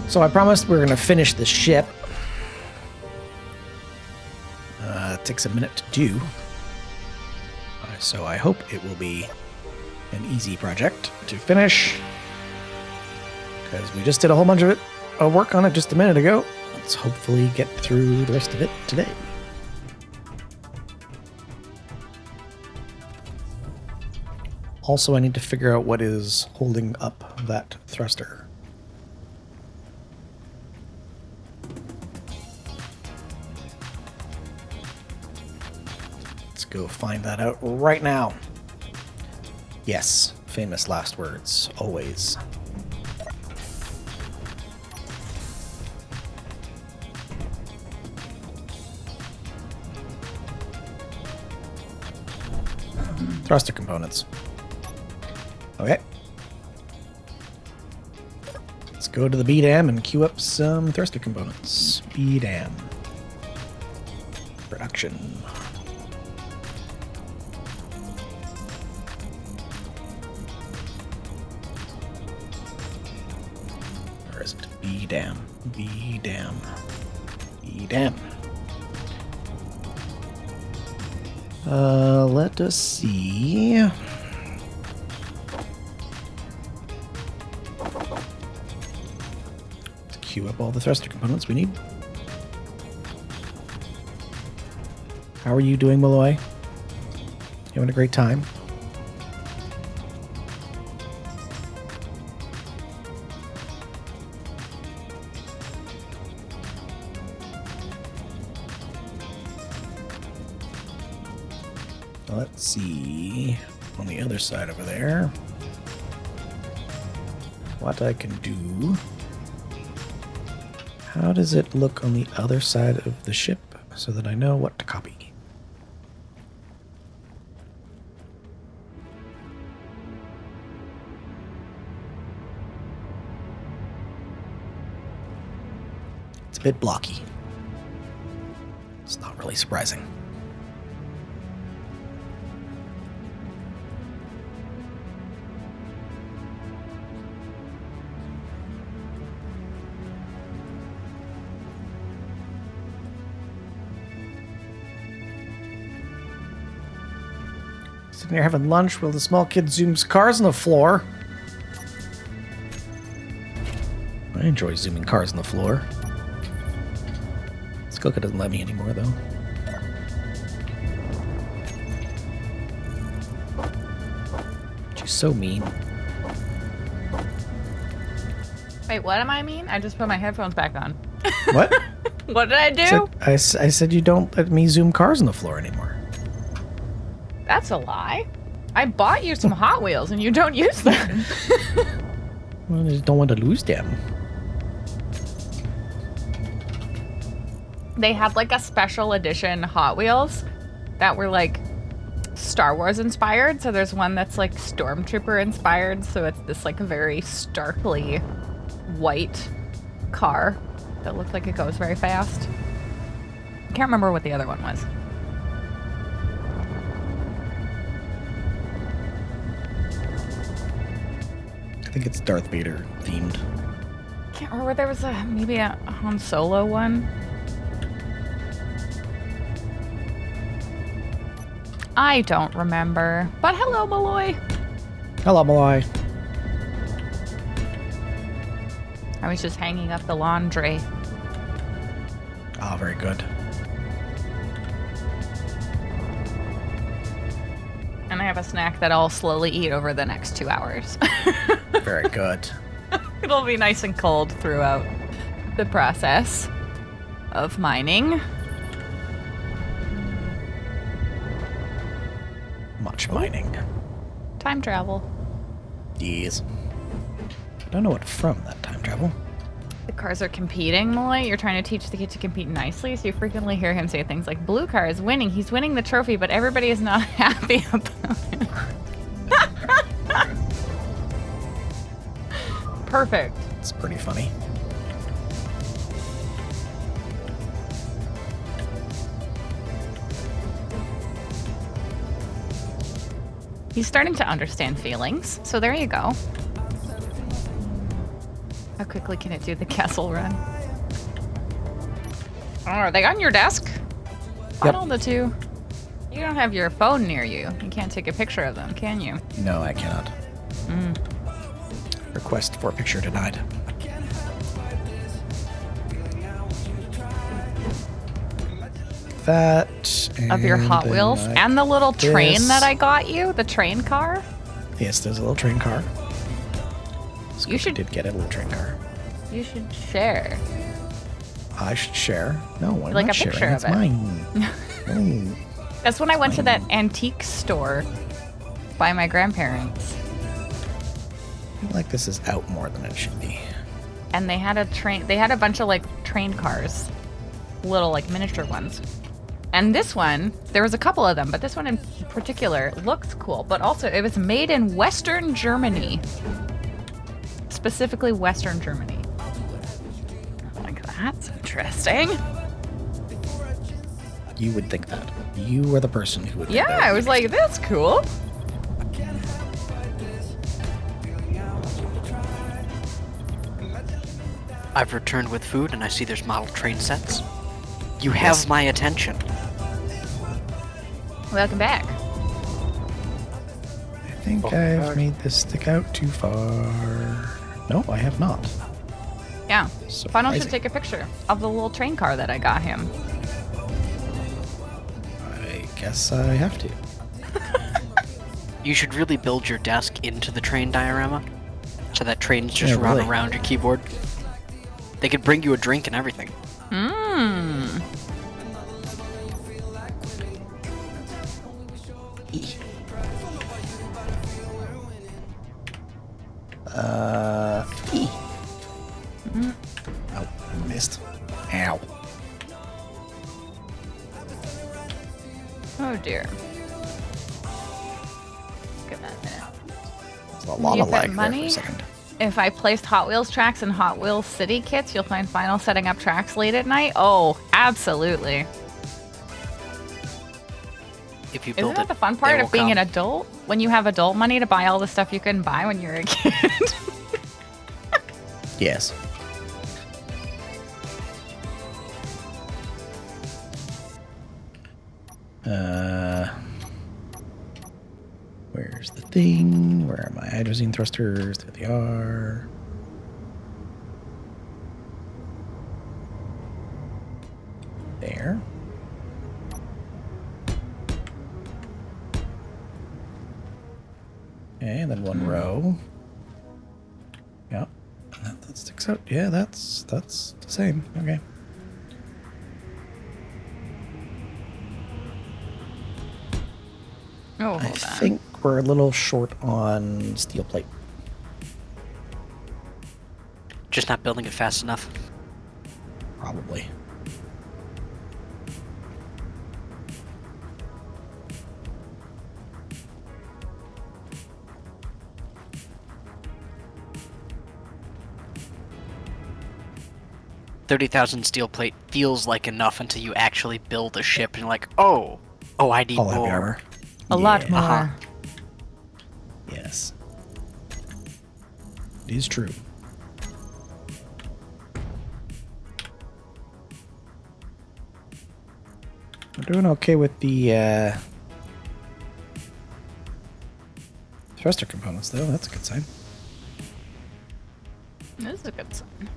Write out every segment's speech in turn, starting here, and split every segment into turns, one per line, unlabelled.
So I promised we were going to finish the ship. It takes a minute to do. So I hope it will be an easy project to finish. Because we just did a whole bunch of work on it just a minute ago. Let's hopefully get through the rest of it today. Also, I need to figure out what is holding up that thruster. Let's go find that out right now. Yes, famous last words, always. Thruster components. Okay. Let's go to the B-dam and queue up some thruster components. B-dam. Production. Where is it? B-dam. B-dam. B-dam. Let us see. Let's queue up all the thruster components we need. How are you doing, Malloy? You having a great time? Let's see on the other side over there what I can do. How does it look on the other side of the ship so that I know what to copy? It's a bit blocky. It's not really surprising. Sitting here having lunch while the small kid zooms cars on the floor. I enjoy zooming cars on the floor. Skoka doesn't let me anymore, though. She's so mean.
Wait, what am I mean? I just put my headphones back on.
What?
What did I do?
I said you don't let me zoom cars on the floor anymore.
That's a lie. I bought you some Hot Wheels and you don't use them.
Well, I just don't want to lose them.
They had like a special edition Hot Wheels that were like Star Wars inspired. So there's one that's like Stormtrooper inspired. So it's this like very starkly white car that looks like it goes very fast. I can't remember what the other one was.
I think it's Darth Vader themed.
Can't remember. There was maybe a Han Solo one. I don't remember. But hello, Malloy.
Hello, Malloy.
I was just hanging up the laundry.
Oh, very good.
And I have a snack that I'll slowly eat over the next 2 hours.
Very good.
It'll be nice and cold throughout the process of mining.
Much mining.
Time travel.
Yes. I don't know what from that time travel.
The cars are competing, Malloy. You're trying to teach the kid to compete nicely, so you frequently hear him say things like, blue car is winning. He's winning the trophy, but everybody is not happy about it. Perfect.
It's pretty funny.
He's starting to understand feelings, so there you go. How quickly can it do the castle run? Oh, are they on your desk? Funnel the two. You don't have your phone near you. You can't take a picture of them, can you?
No, I cannot. Request for picture denied. That
Of your
and
Hot
then
Wheels
I-
and the little train
this.
that I got you, the train car.
Yes, there's a little train car.
You should-
did get a little train car.
You should share.
I should share. No, I'm
Like
not
a picture
sharing.
of
It's
it.
mine. Mm.
That's when I went to that antique store by my grandparents,
I feel like this is out more than it should be.
and they had a train. They had a bunch of like train cars, little like miniature ones. And this one, there was a couple of them, but this one in particular looked cool. But also, it was made in Western Germany, specifically Western Germany. Like that's interesting.
You would think that. You are the person who would think
Yeah,
that.
I was like, that's cool.
I've returned with food and I see there's model train sets. You have
Yes.
my attention.
Welcome back.
I think I've made this stick out too far. No, I have not.
Yeah. Final should
Surprising.
take a picture of the little train car that I got him.
I guess I have to.
You should really build your desk into the train diorama so that trains just
Yeah,
run
really.
around your keyboard. They could bring you a drink and everything.
Mmm.
E. Oh, missed. Ow.
Oh dear. Give that a minute.
There's a lot
You
of
put
lag there for
money?
a second.
If I placed Hot Wheels tracks and Hot Wheels City kits, you'll find Final setting up tracks late at night. Oh, absolutely.
If you build
Isn't that
it,
the fun
they
part
will
of being
come.
an adult? When you have adult money to buy all the stuff you couldn't buy when you were a kid.
Yes. Where's the thing? Where are my hydrazine thrusters? There they are. There. Okay, and then one row. Yep. That sticks out. Yeah, that's the same. Okay.
Oh,
I
hold on.
think we're a little short on steel plate.
Just not building it fast enough.
Probably.
$30,000 steel plate feels like enough until you actually build a ship and you're like, oh, I need
All heavy
more.
armor.
A lot
Yeah.
more.
Uh-huh.
Yes. It is true. We're doing okay with the thruster components, though. That's a good sign.
This is a good sign.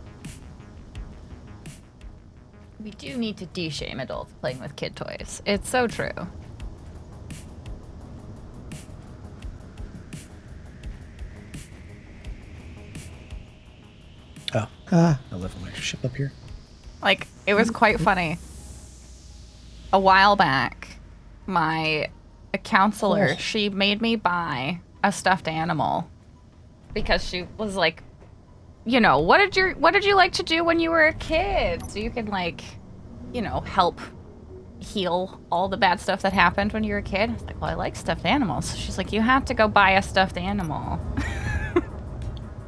We do need to de-shame adults playing with kid toys. It's so true.
Oh. I left my ship up here.
Like, it was quite funny. A while back, a counselor,
Oh.
she made me buy a stuffed animal because she was like, you know, what did you like to do when you were a kid? So you can like, you know, help heal all the bad stuff that happened when you were a kid. I was like, well, I like stuffed animals. She's like, you have to go buy a stuffed animal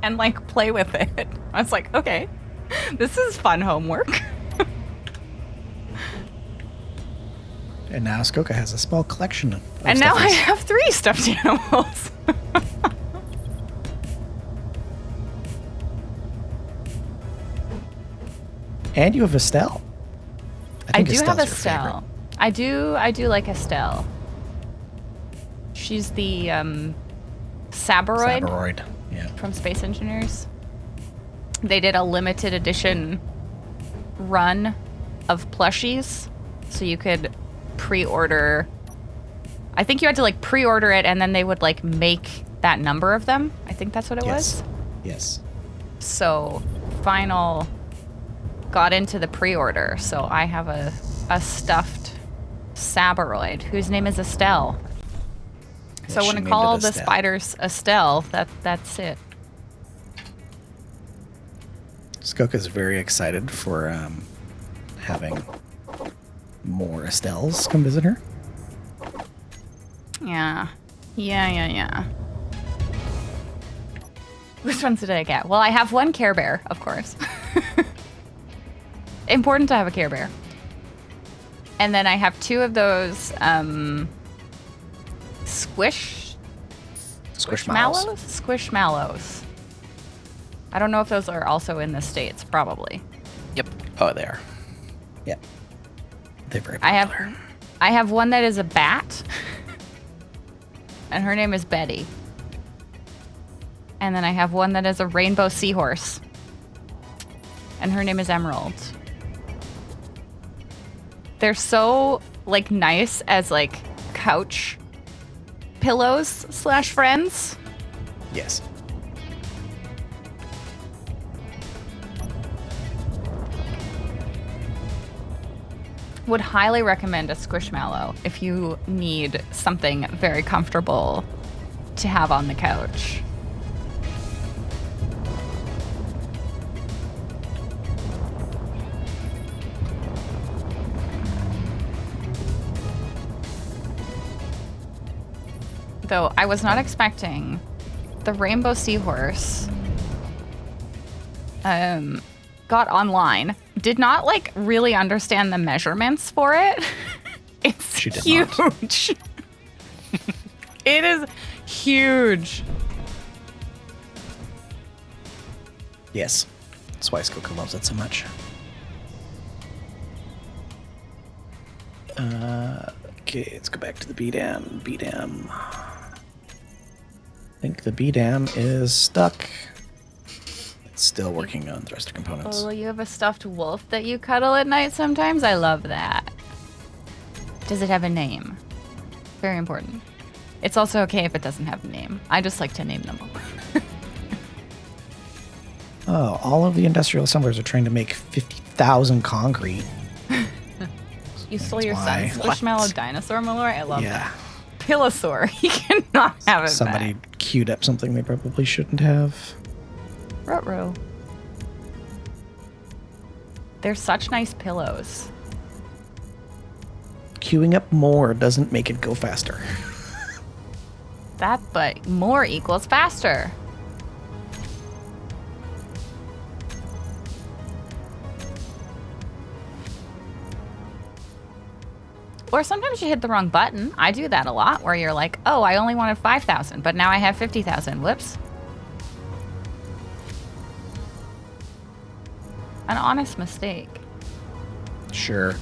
and like play with it. I was like, okay, this is fun homework.
And now Skoka has a small collection of
And now I
stuffies.
have 3 stuffed animals.
And you have Estelle.
I do have
Estelle's your
Estelle. I do like Estelle. She's the Sabaroid
Sabaroid. Yeah.
from Space Engineers. They did a limited edition run of plushies, so you could pre-order. I think you had to like pre-order it, and then they would like make that number of them. I think that's what it was.
Yes.
So Final got into the pre-order, so I have a stuffed Sabaroid whose name is Estelle. So when I call the spiders Estelle, that's it.
Skoka's very excited for having more Estelles come visit her.
Yeah. Which ones did I get? Well, I have one Care Bear, of course. Important to have a Care Bear. And then I have 2 of those Squishmallows? Squishmallows. I don't know if those are also in the States. Probably.
Yep.
Oh, they are. Yeah. They're very popular.
I have one that is a bat. And her name is Betty. And then I have one that is a rainbow seahorse. And her name is Emerald. They're so like nice as like couch pillows / friends.
Yes.
Would highly recommend a Squishmallow if you need something very comfortable to have on the couch. Though I was not expecting the rainbow seahorse got online, did not like really understand the measurements for it. It's huge. It is huge.
Yes. That's why Skoka loves it so much. Okay, let's go back to the B-Dam. B-Dam. I think the B-Dam is stuck. It's still working on thruster components.
Oh, you have a stuffed wolf that you cuddle at night sometimes? I love that. Does it have a name? Very important. It's also okay if it doesn't have a name. I just like to name them all.
Oh, all of the industrial assemblers are trying to make 50,000 concrete.
You stole your
why.
son's Squishmallow dinosaur Malloy? I love
Yeah.
that. Pilosaur. He cannot have it
Somebody
back.
queued up something they probably shouldn't have.
Ruh-roh. They're such nice pillows.
Queuing up more doesn't make it go faster.
But more equals faster. Or sometimes you hit the wrong button. I do that a lot, where you're like, oh, I only wanted 5,000, but now I have 50,000. Whoops. An honest mistake.
Sure.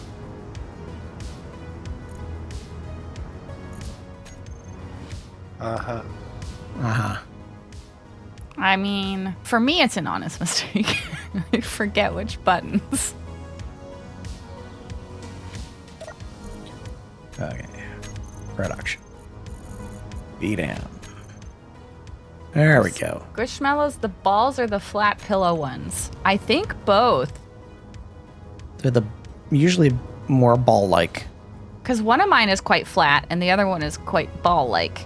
Uh-huh.
Uh-huh.
I mean, for me, it's an honest mistake. I forget which buttons.
Okay. Production. B-Dam. There we go.
Squishmallows, the balls or the flat pillow ones? I think both.
They're the usually more ball-like.
Because one of mine is quite flat and the other one is quite ball-like.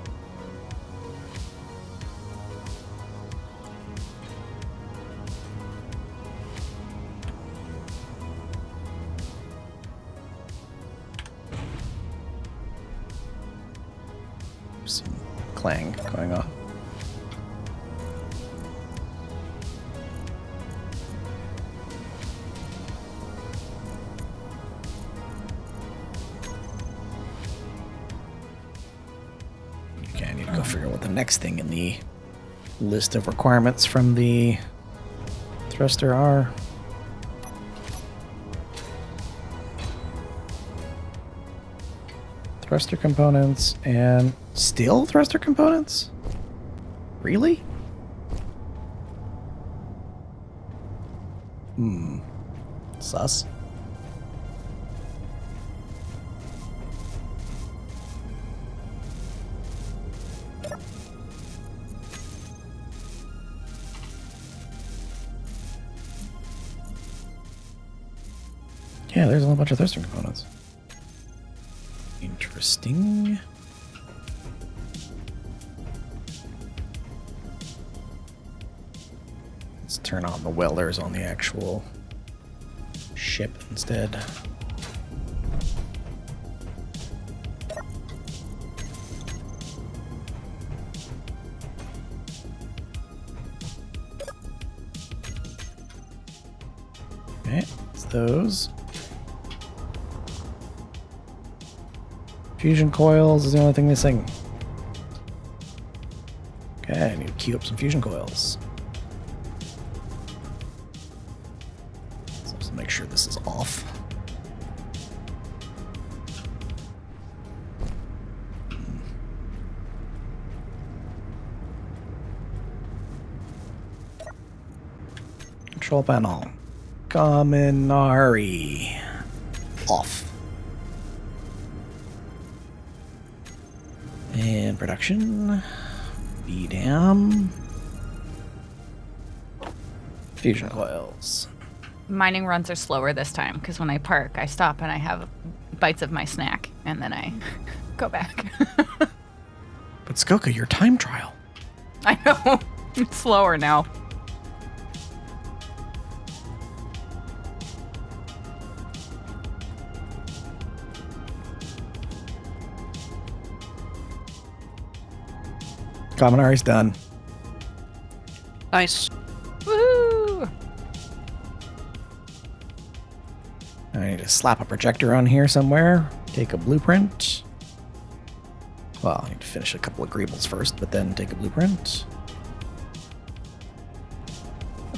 Some clang going on. Okay, I need to go figure out what the next thing in the list of requirements from the thruster are. Thruster components and still thruster components? Really? Sus. Yeah, there's a whole bunch of thruster components. Interesting. Let's turn on the welders on the actual ship instead. Okay, it's those. Fusion coils is the only thing missing. Okay, I need to queue up some fusion coils. So just make sure this is off. Control panel. Kaminari. Off. And production. BDAM. Fusion coils.
Mining runs are slower this time because when I park, I stop and I have bites of my snack, and then I go back.
But Skoka, your time trial.
I know. It's slower now.
Kaminari's done.
Nice.
Woohoo!
I need to slap a projector on here somewhere. Take a blueprint. Well, I need to finish a couple of greebles first, but then take a blueprint.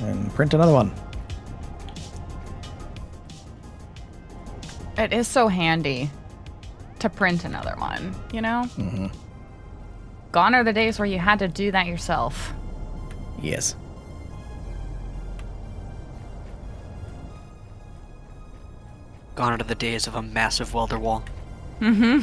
And print another one.
It is so handy to print another one, you know?
Mm-hmm.
Gone are the days where you had to do that yourself.
Yes.
Gone are the days of a massive welder wall.
Mm-hmm.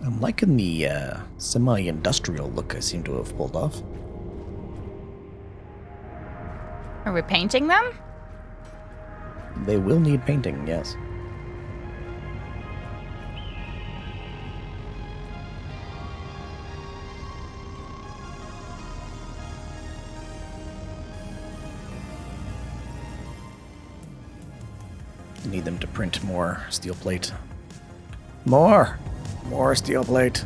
I'm liking the semi-industrial look I seem to have pulled off.
Are we painting them?
They will need painting, yes. Need them to print more steel plate. More steel plate.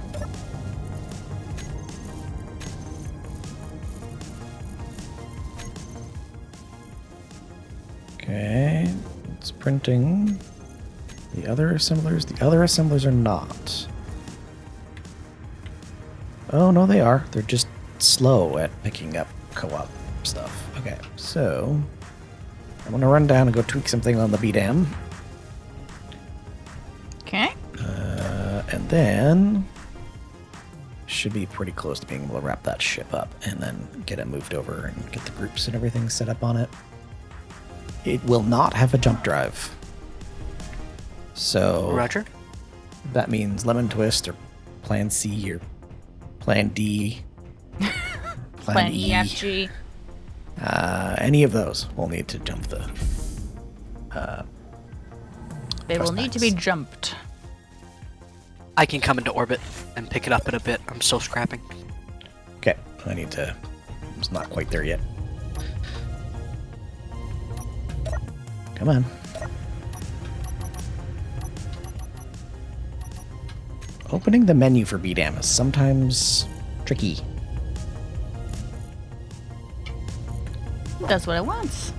Okay, it's printing the other assemblers. The other assemblers are not. Oh, no, they are. They're just slow at picking up co-op stuff. Okay, so I'm going to run down and go tweak something on the BDAM.
Okay.
And then should be pretty close to being able to wrap that ship up and then get it moved over and get the groups and everything set up on it. It will not have a jump drive. So
Roger.
that means Lemon Twist or Plan C or Plan D.
Plan EFG.
Any of those will need to jump the
They will
thrust
need to
backs.
be jumped.
I can come into orbit and pick it up in a bit. I'm so scrapping.
Okay, I need to. It's not quite there yet. Come on. Opening the menu for BDAM is sometimes tricky.
Does what it wants.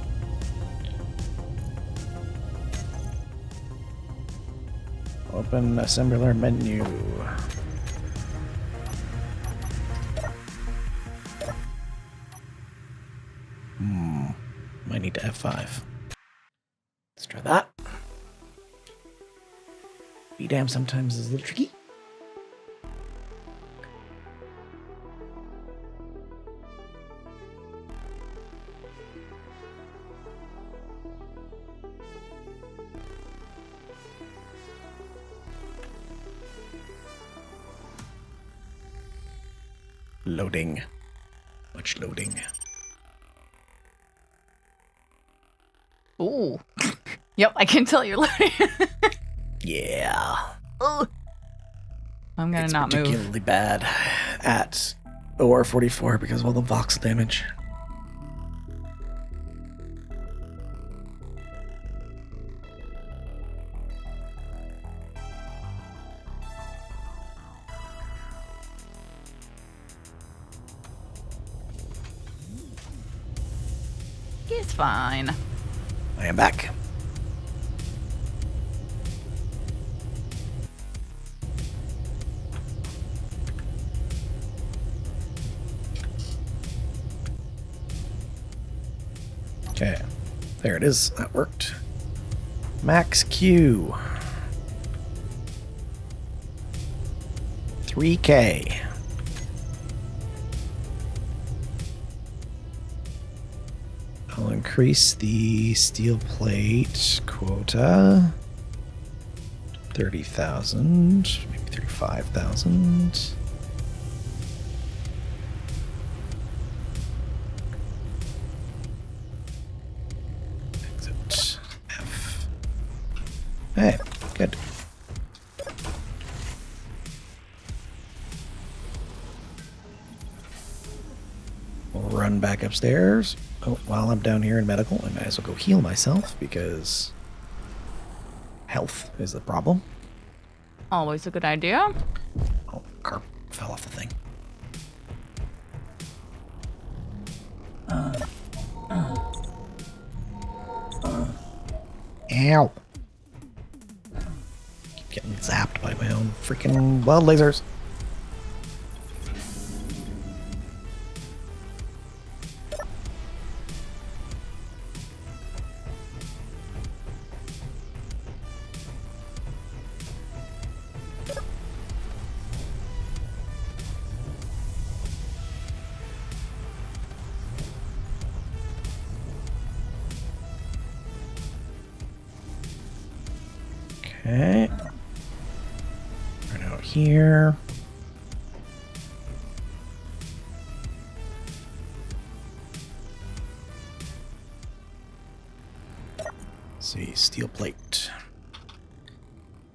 Open assembler menu. Might need to F5. Let's try that. Be damn, sometimes is a little tricky. Loading. Much loading.
Ooh. Yep, I can tell you're loading.
Yeah.
Ooh. I'm gonna
It's
not move.
particularly bad at OR44 because of all the voxel damage.
He's fine.
I am back. Okay, there it is. That worked. Max Q. 3K. I'll increase the steel plate quota. 30,000, maybe 35,000. Exit F. Hey, good. We'll run back upstairs. Oh, while I'm down here in medical, I might as well go heal myself because health is the problem.
Always a good idea.
Oh, carp fell off the thing. Ow. Keep getting zapped by my own freaking wild lasers. Okay. Right out here. Let's see, steel plate.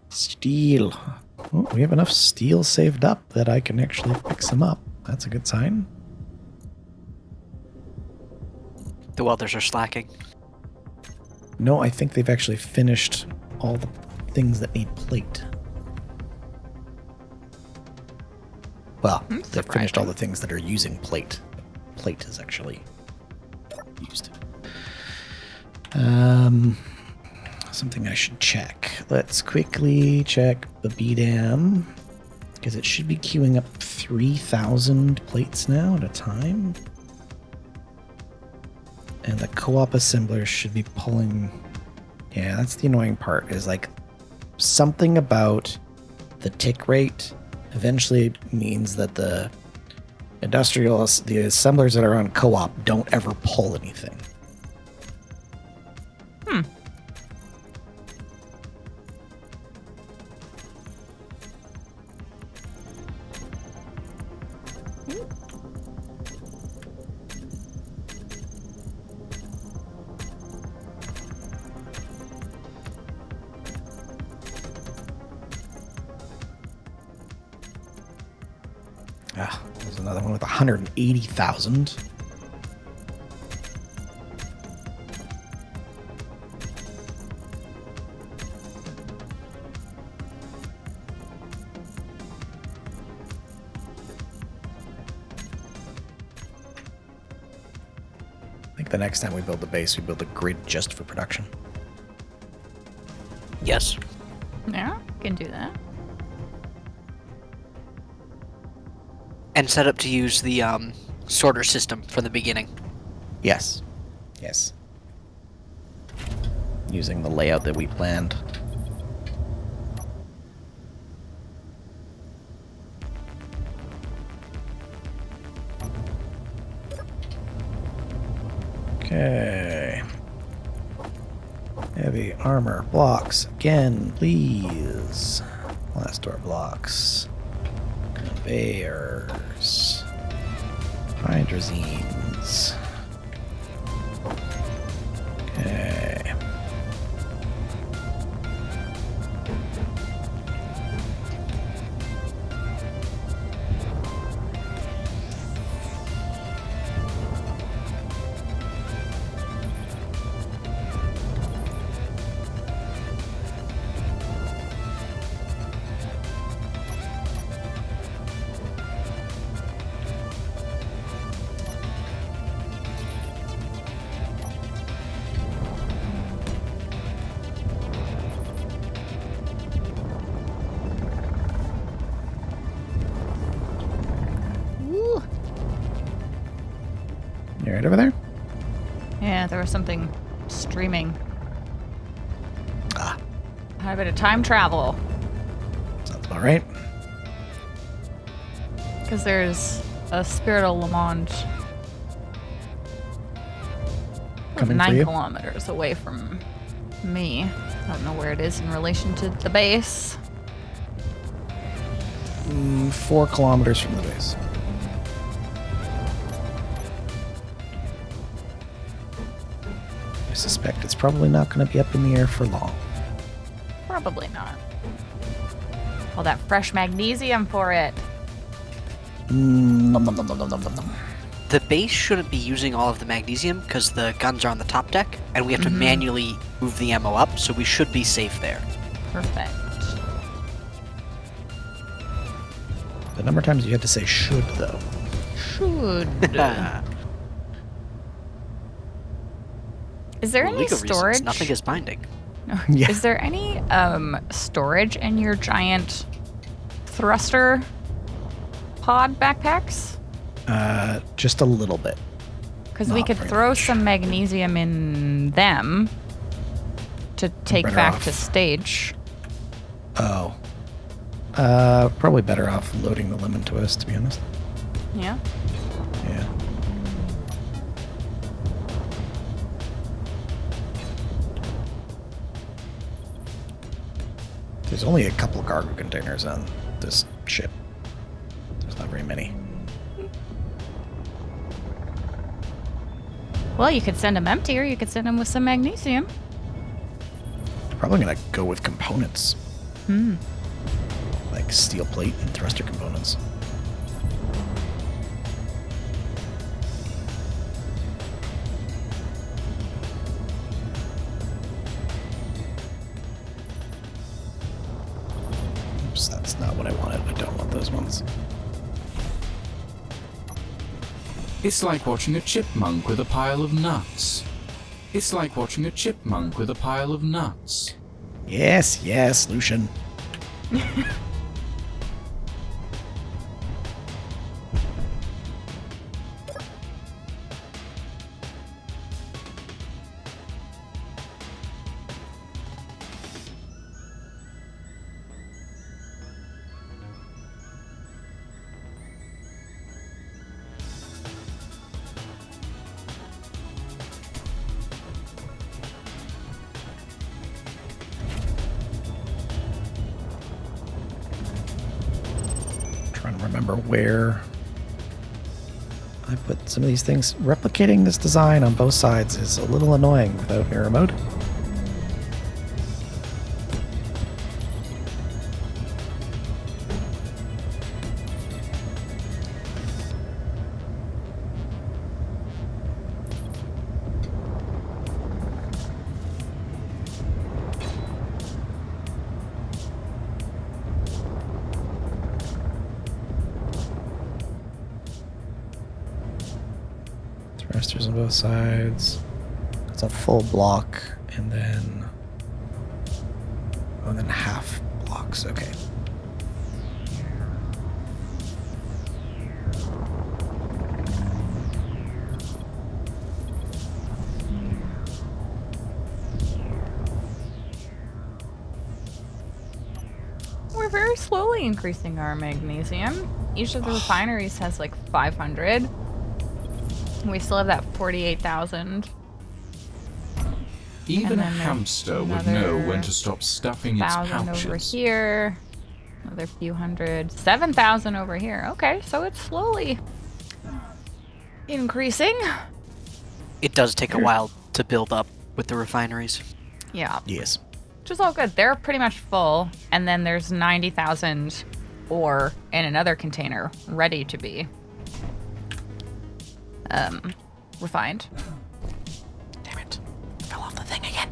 Steel. Oh, we have enough steel saved up that I can actually fix them up. That's a good sign.
The welders are slacking.
No, I think they've actually finished all the things that need plate. Well, they've finished all the things that are using plate. Plate is actually used. Something I should check. Let's quickly check the BDAM, because it should be queuing up 3,000 plates now at a time. And the co-op assembler should be pulling... Yeah, that's the annoying part, is like something about the tick rate eventually means that the assemblers that are on co-op don't ever pull anything. Ah, there's another one with 180,000. I think the next time we build the base, we build a grid just for production.
Yes.
Yeah, can do that.
And set up to use the sorter system from the beginning.
Yes. Yes. Using the layout that we planned. Okay. Heavy armor blocks again, please. Last door blocks. Conveyors. Hydrazines. Okay.
Woo.
You right over there?
Yeah, there was something streaming.
Ah,
Had a bit of time travel.
sounds about right.
Because there's a Spirital Lamont
Coming for
9
you?
kilometers away from me. I don't know where it is in relation to the base.
4 kilometers from the base. I suspect it's probably not going to be up in the air for long.
Probably not. All that fresh magnesium for it.
Nom, nom, nom, nom, nom, nom, nom.
The base shouldn't be using all of the magnesium because the guns are on the top deck, and we have to manually move the ammo up, so we should be safe there.
Perfect.
The number of times you had to say should, though.
Should. Is there
For
any
legal reasons,
storage?
nothing is binding.
Yeah.
Is there any storage in your giant thruster pod backpacks?
Just a little bit.
Because we
Not
could
very
throw
much.
some magnesium in them to take
better
back
off.
to stage.
Oh. Probably better off loading the lemon twist, to be honest.
Yeah.
Yeah. There's only a couple cargo containers on this ship. There's not very many.
Well, you could send them empty, or you could send them with some magnesium.
Probably gonna go with components.
Hmm.
Like steel plate and thruster components. Oops, that's not what I wanted. I don't want those ones.
It's like watching a chipmunk with a pile of nuts. It's like watching a chipmunk with a pile of nuts.
Yes, yes, Lucian. Trying to remember where I put some of these things. Replicating this design on both sides is a little annoying without mirror mode. Thrusters on both sides. It's a full block, and then and then half blocks. Okay.
We're very slowly increasing our magnesium. Each of the refineries has like 500. We still have that 48,000.
Even
And
a
then there's
hamster would know when
another
to stop stuffing its
1,000 over
pouches.
here. Another few hundred. 7,000 over here. Okay, so it's slowly increasing.
It does take a while to build up with the refineries.
Yeah.
Yes.
Which is all good. They're pretty much full. And then there's 90,000 ore in another container ready to be refined.
Damn it. Fell off the thing again.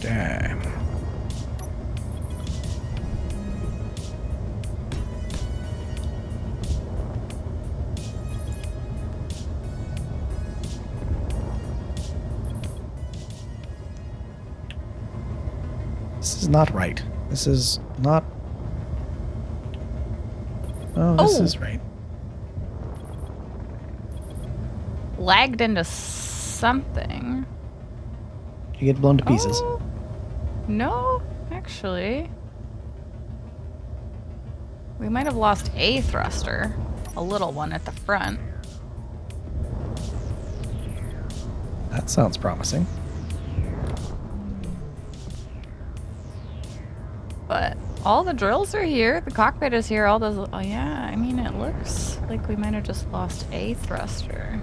Damn. This is not right. This is not. Oh, this
Oh.
is right.
Lagged into something.
You get blown to pieces.
Oh, no, actually. We might have lost a thruster. A little one at the front.
That sounds promising.
But all the drills are here. The cockpit is here. All those. Oh, yeah. I mean, it looks like we might have just lost a thruster.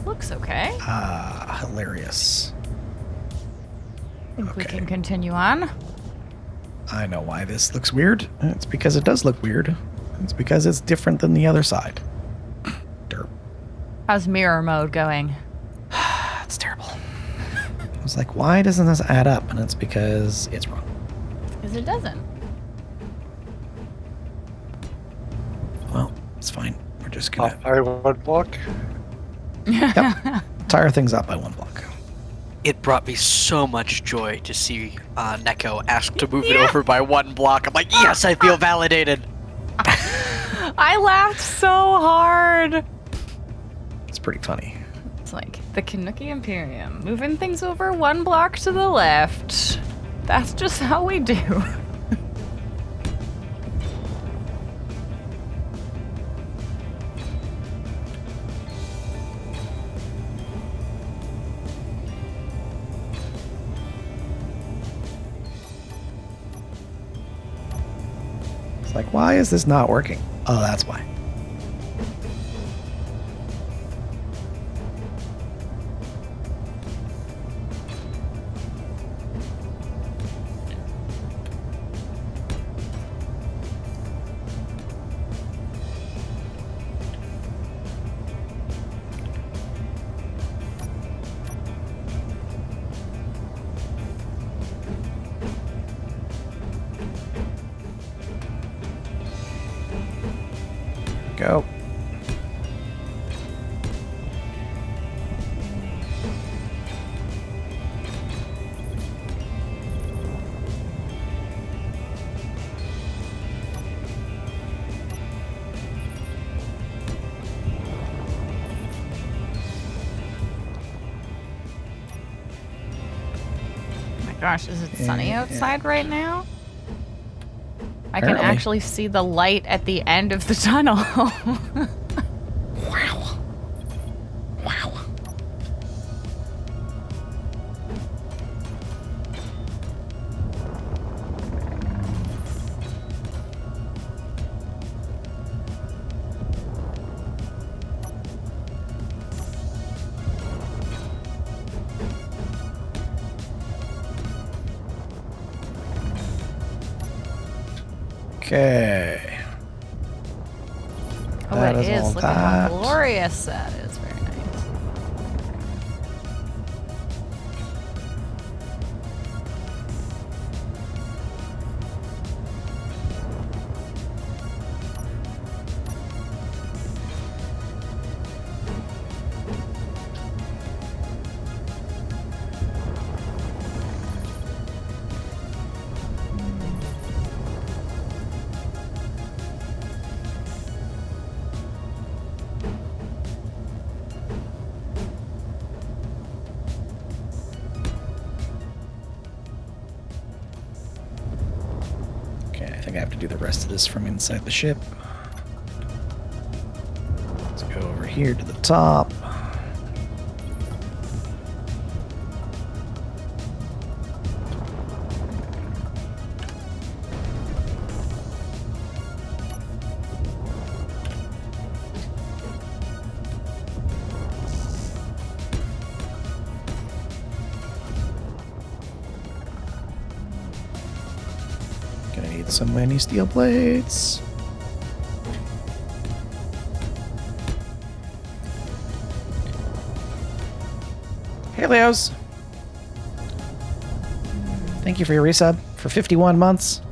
Looks okay.
Ah, hilarious.
I think we
Okay.
can continue on.
I know why this looks weird. It's because it does look weird. It's because it's different than the other side. Derp.
How's mirror mode going?
That's terrible. I was like, why doesn't this add up? And it's because it's wrong.
Because it doesn't.
Well, it's fine. We're just
Off
gonna
by one block.
tire things up by one block.
It brought me so much joy to see Neko ask to move it over by one block. I'm like, yes, I feel validated.
I laughed so hard.
It's pretty funny.
It's like the Kanuki Imperium, moving things over one block to the left. That's just how we do.
It's like, why is this not working? Oh, that's why. Go.
Oh my gosh, is it sunny
Yeah.
outside right now? I can
Apparently.
actually see the light at the end of the tunnel.
Wow. Wow. Okay.
Oh,
That
it
is all
is. Look at how
that.
glorious that is. Very nice.
Okay, I think I have to do the rest of this from inside the ship. Let's go over here to the top. Gonna need so many steel plates. Hey, Leos. Thank you for your resub for 51 months.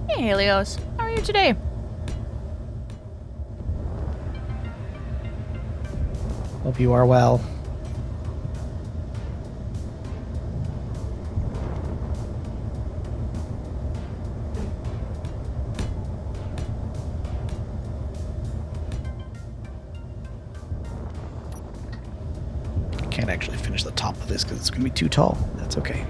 Hey, Helios. How are you today?
Hope you are well. Can't actually finish the top of this because it's going to be too tall. That's okay.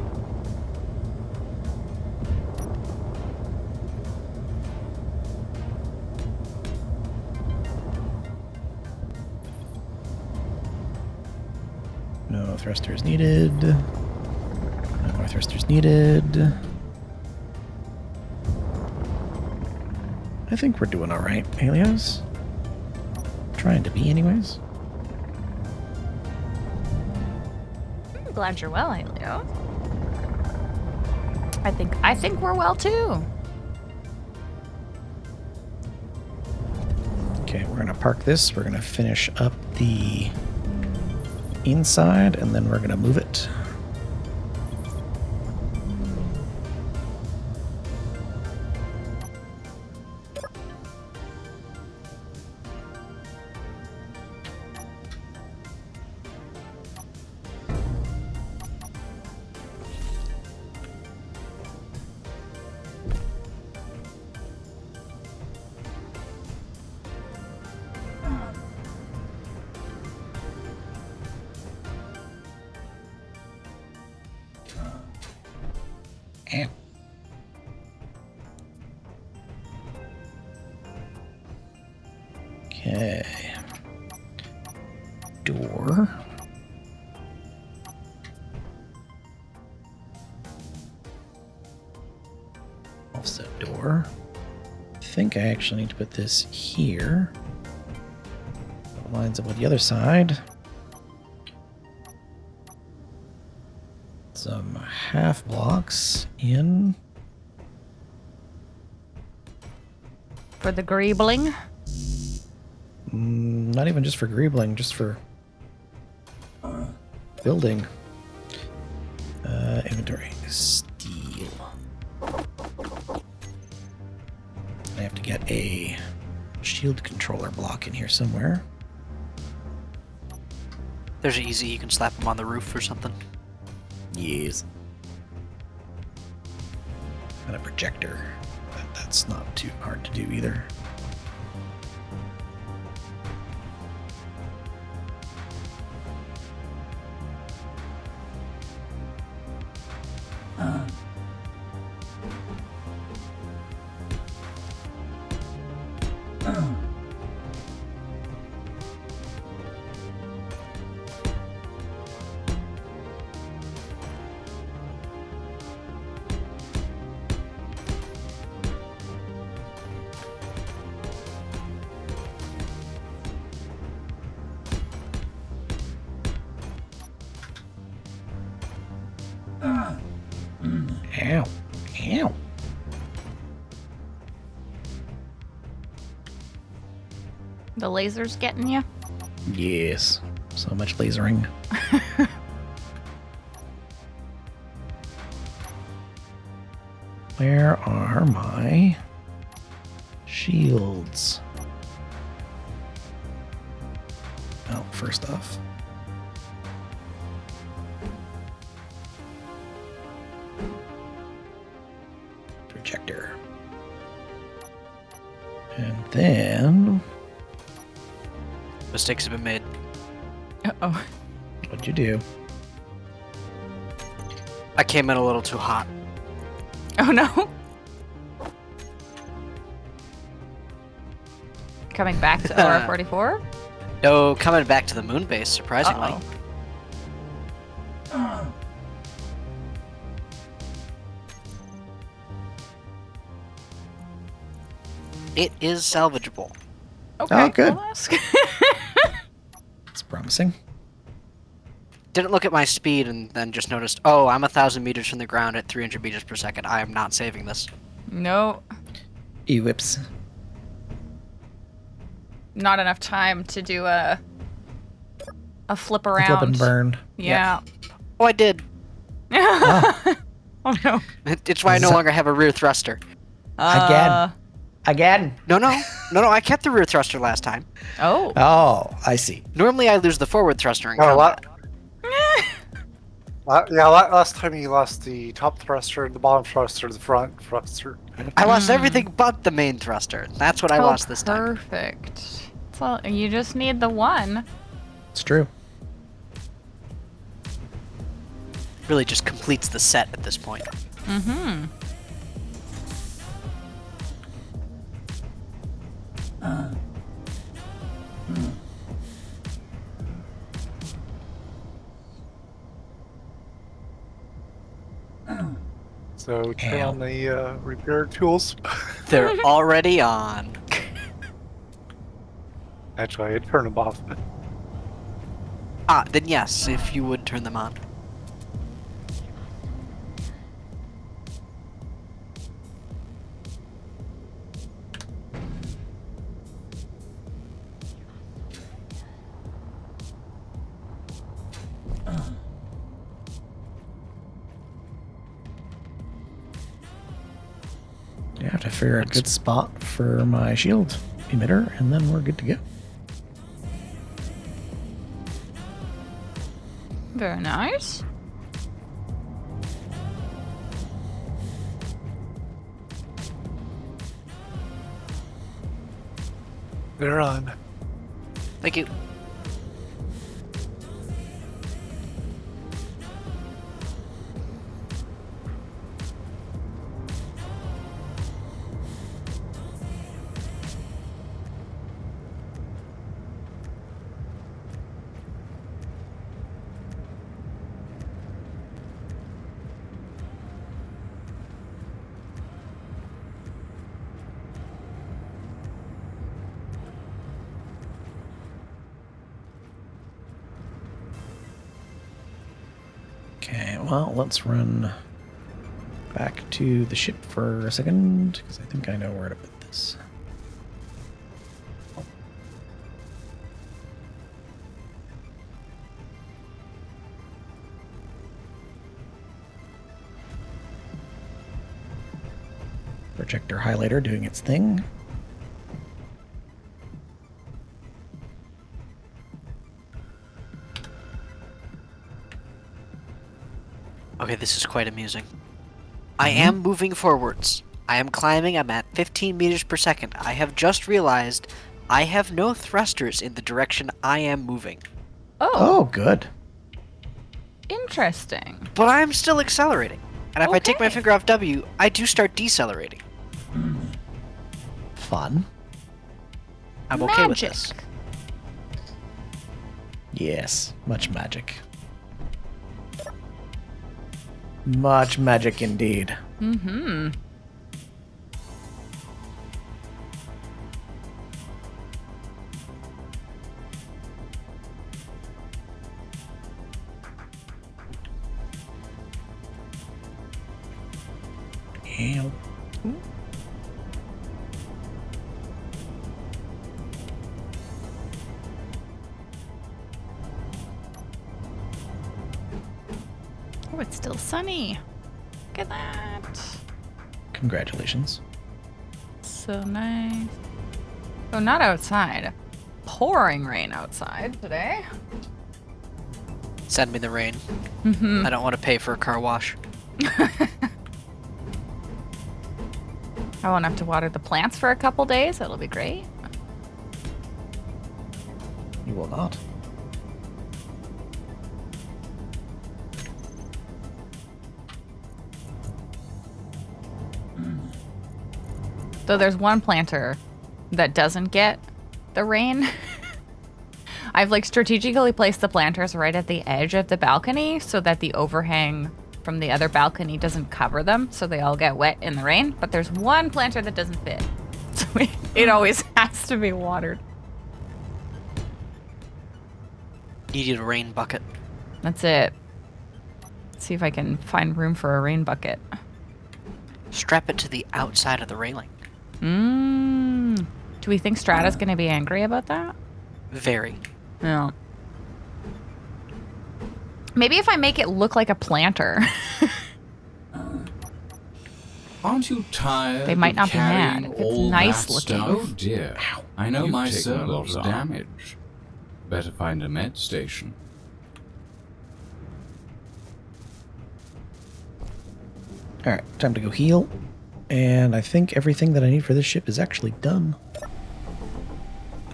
No thrusters needed. No more thrusters needed. I think we're doing all right, Helios. Trying to be, anyways.
I'm glad you're well, Helio. I think we're well too.
Okay, we're gonna park this. We're gonna finish up the inside, and then we're gonna move it. Ow. Okay. Door. Offset door. I think I actually need to put this here. That lines up with the other side. Some half blocks in.
For the greebling.
Not even just for greebling, just for building. Inventory. Steel. I have to get a shield controller block in here somewhere.
There's easy, you can slap them on the roof or something.
Yes. And a projector. That's not too hard to do either. Ow. Ow.
The laser's getting you?
Yes. So much lasering. Where are my shields? Oh, first off. Projector. And then,
Mistakes have been made.
Uh-oh.
what'd you do?
I came in a little too hot.
Oh no. Coming back to OR-44?
No, coming back to the moon base, surprisingly.
Uh-oh.
It is salvageable.
Okay,
Oh, good.
we'll ask.
It's promising.
Didn't look at my speed and then just noticed, oh, I'm 1,000 meters from the ground at 300 meters per second. I am not saving this.
No,
E-whips.
not enough time to do a flip around.
Flip and burn.
Yeah.
Oh, I did.
Ah,
Oh no.
It's why I no longer have a rear thruster.
again.
No, I kept the rear thruster last time.
Oh.
Oh, I see.
Normally I lose the forward thruster in
Oh,
combat.
last time you lost the top thruster, the bottom thruster, the front thruster.
I lost everything but the main thruster. That's what I lost this time.
Perfect. So you just need the one.
It's true.
Really just completes the set at this point.
Mm-hmm.
So turn on the repair tools.
They're already on.
Actually, I turn them off.
Ah, then yes, if you would turn them on.
I have to figure out a good spot for my shield emitter, and then we're good to go.
Very nice.
They're on.
Thank you.
Okay, well, let's run back to the ship for a second, because I think I know where to put this. Projector highlighter doing its thing.
Okay, this is quite amusing. I am moving forwards. I am climbing. I'm at 15 meters per second. I have just realized I have no thrusters in the direction I am moving.
Oh, good.
Interesting.
But I am still accelerating. And if I take my
Okay.
finger off W, I do start decelerating.
Fun.
I'm okay with
Magic.
this.
Yes, much magic. Much magic indeed.
Mm-hmm.
Yeah.
Oh, it's still sunny. Look at that.
Congratulations.
So nice. Oh, not outside. Pouring rain outside today.
Send me the rain.
Mm-hmm.
I don't want to pay for a car wash.
I won't have to water the plants for a couple days. That'll be great.
You will not.
Though there's one planter that doesn't get the rain. I've like strategically placed the planters right at the edge of the balcony so that the overhang from the other balcony doesn't cover them, so they all get wet in the rain. But there's one planter that doesn't fit, so it always has to be watered.
Needed a rain bucket.
That's it. Let's see if I can find room for a rain bucket.
Strap it to the outside of the railing.
Do we think Strata's gonna be angry about that?
Very.
No. Maybe if I make it look like a planter.
Aren't you tired?
They might
of
not be
carrying
mad. It's
all
nice
that
looking.
stuff? Oh dear. I know
You've
my
taken a lot
servo's
of
damaged. Better find a med station.
Alright, time to go heal. And I think everything that I need for this ship is actually done.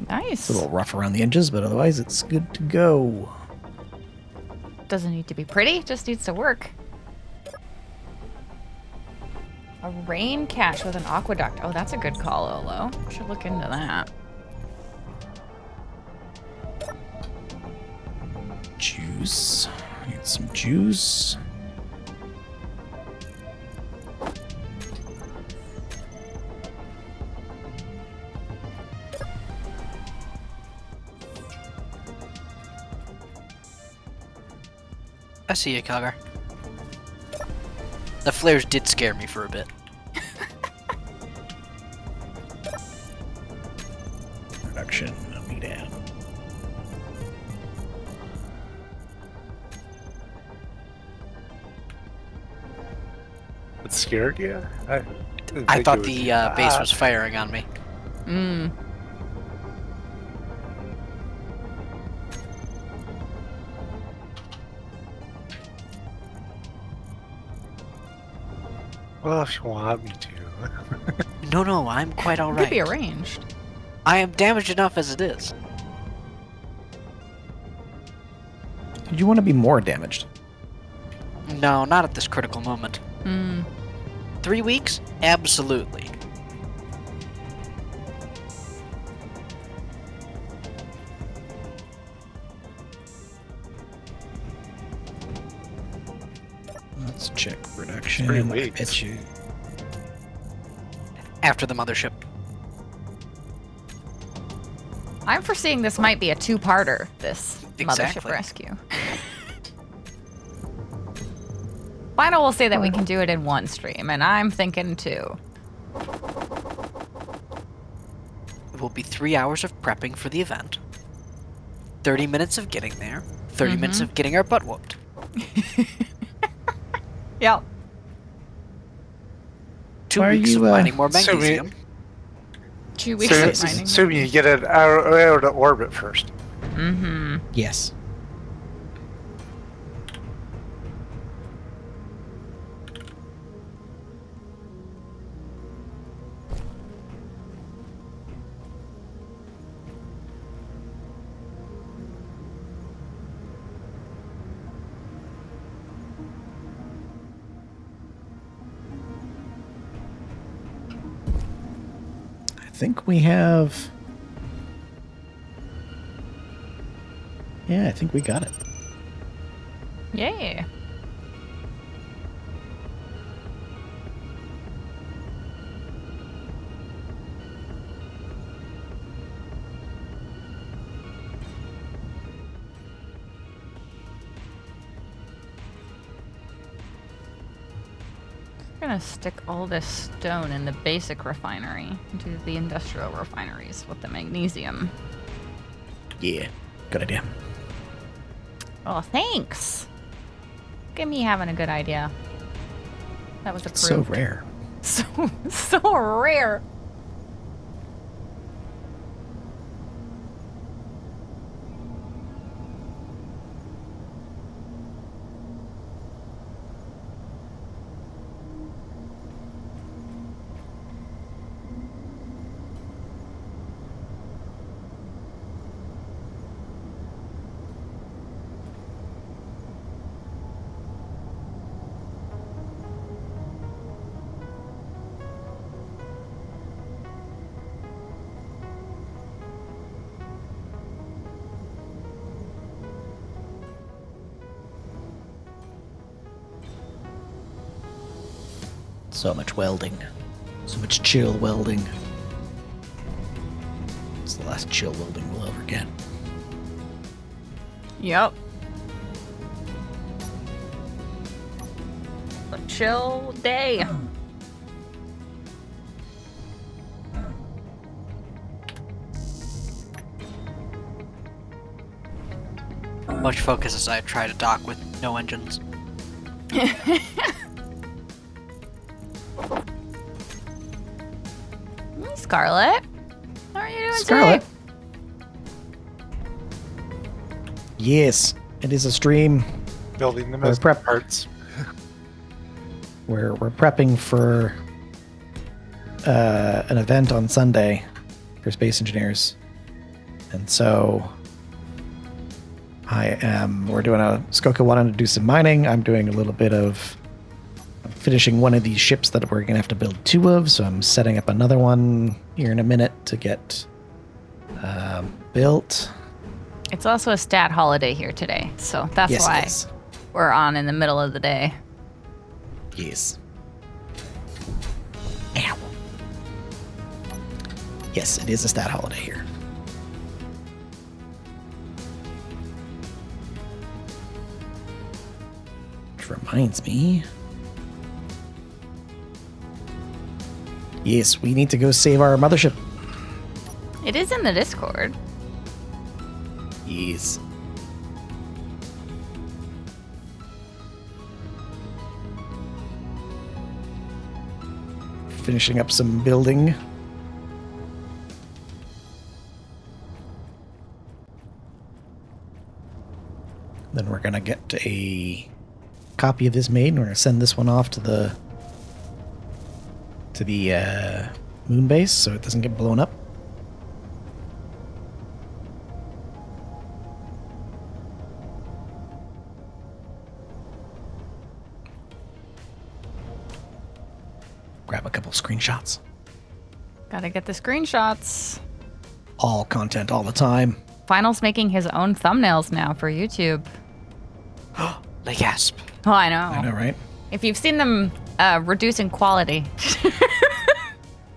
Nice.
It's a little rough around the edges, but otherwise it's good to go.
Doesn't need to be pretty, just needs to work. A rain cache with an aqueduct. Oh, that's a good call, Olo. Should look into that.
Juice. Need some juice.
I see you, Kagar. The flares did scare me for a bit.
Production, me down.
It scared you? I
I thought the base was firing on me.
Well, if you want me to.
No, I'm quite
Could
alright.
be arranged.
I am damaged enough as it is.
Did you want to be more damaged?
No, not at this critical moment. 3 weeks? Absolutely.
Let's check production.
3
I
weeks.
bet you.
After the mothership.
I'm foreseeing this might be a two-parter, this mothership
Exactly.
rescue. Final will say that we can do it in one stream, and I'm thinking two.
It will be 3 hours of prepping for the event. 30 minutes of getting there. 30 minutes of getting our butt whooped.
Yep.
2
Why are
weeks
you,
of mining more
so we-
magnesium.
2 weeks of mining.
Assuming you get it out of orbit first.
Yes. I think we have. Yeah, I think we got it.
Yeah. We're gonna stick all this stone in the basic refinery, do the industrial refineries with the magnesium.
Yeah, good idea.
Oh, thanks. Look at me having a good idea. That was approved.
So rare.
So rare.
So much welding. So much chill welding. It's the last chill welding we'll ever get.
Yep. A chill day.
Much focus as I try to dock with no engines.
Scarlet, how are you doing
Scarlet.
today?
Yes, it is a stream.
Building the
Or
most
prep.
parts.
We're prepping for an event on Sunday for space engineers, and so we're doing a Skoka wanted to do some mining. I'm doing a little bit of finishing one of these ships that we're gonna have to build two of, so I'm setting up another one here in a minute to get built.
It's also a stat holiday here today, so that's
Yes,
why
it is.
we're on in the middle of the day.
Yes. Ow. Yes, it is a stat holiday here. Which reminds me. Yes, we need to go save our mothership.
It is in the Discord.
Yes. Finishing up some building. Then we're gonna get a copy of this made, and we're gonna send this one off to the moon base so it doesn't get blown up. Grab a couple screenshots.
Gotta get the screenshots.
All content all the time.
Final's making his own thumbnails now for YouTube.
The gasp.
Oh, I know.
I know, right?
If you've seen them reduce in quality.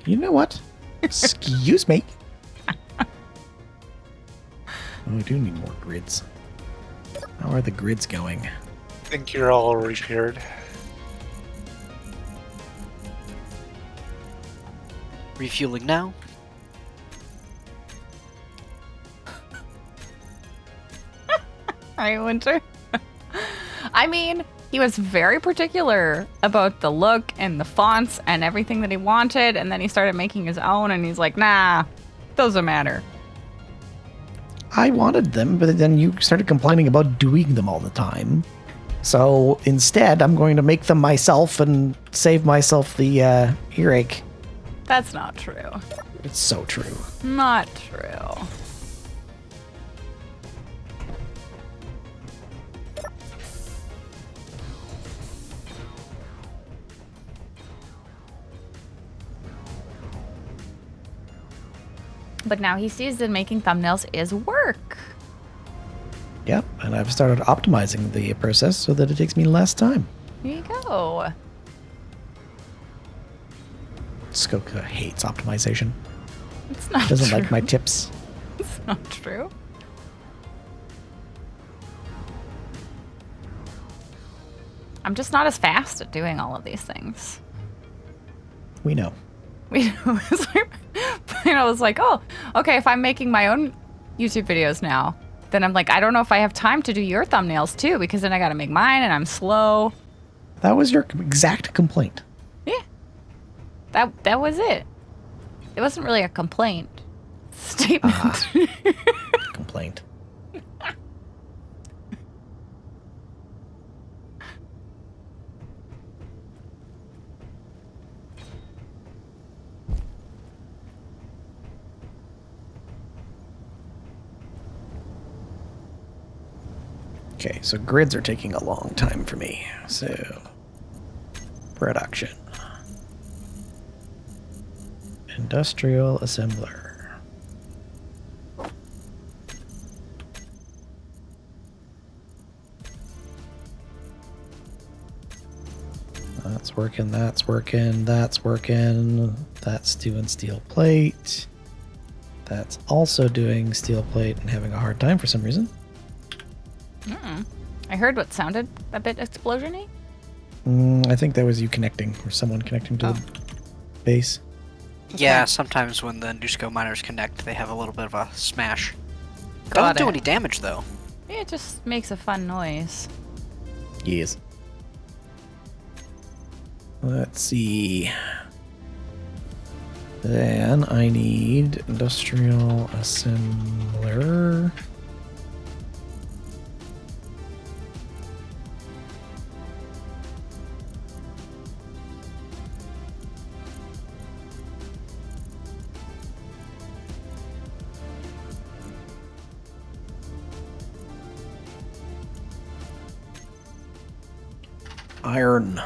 You know what? Excuse me. Oh, we do need more grids. How are the grids going?
I think you're all repaired.
Refueling now.
Right, Winter? I mean, he was very particular about the look and the fonts and everything that he wanted, and then he started making his own, and he's like, nah, doesn't matter.
I wanted them, but then you started complaining about doing them all the time. So instead, I'm going to make them myself and save myself the earache.
That's not true.
It's so true.
Not true. But now he sees that making thumbnails is work.
Yep, and I've started optimizing the process so that it takes me less time.
Here you go.
Skoka hates optimization.
It's not
Doesn't
true.
like my tips.
It's not true. I'm just not as fast at doing all of these things.
We know.
I was like, oh, okay, if I'm making my own YouTube videos now, then I'm like, I don't know if I have time to do your thumbnails too, because then I got to make mine and I'm slow.
That was your exact complaint.
Yeah. That was it. It wasn't really a complaint. Statement.
Complaint. Okay, so grids are taking a long time for me. So, production. Industrial assembler. That's working, that's working, that's working. That's doing steel plate. That's also doing steel plate and having a hard time for some reason.
I heard what sounded a bit explosion-y.
I think that was you connecting, or someone connecting to the base.
Yeah, sometimes when the Nusco miners connect, they have a little bit of a smash.
Got
Doesn't do
it.
any damage though.
It just makes a fun noise.
Yes. Let's see. Then I need industrial assembler. Iron.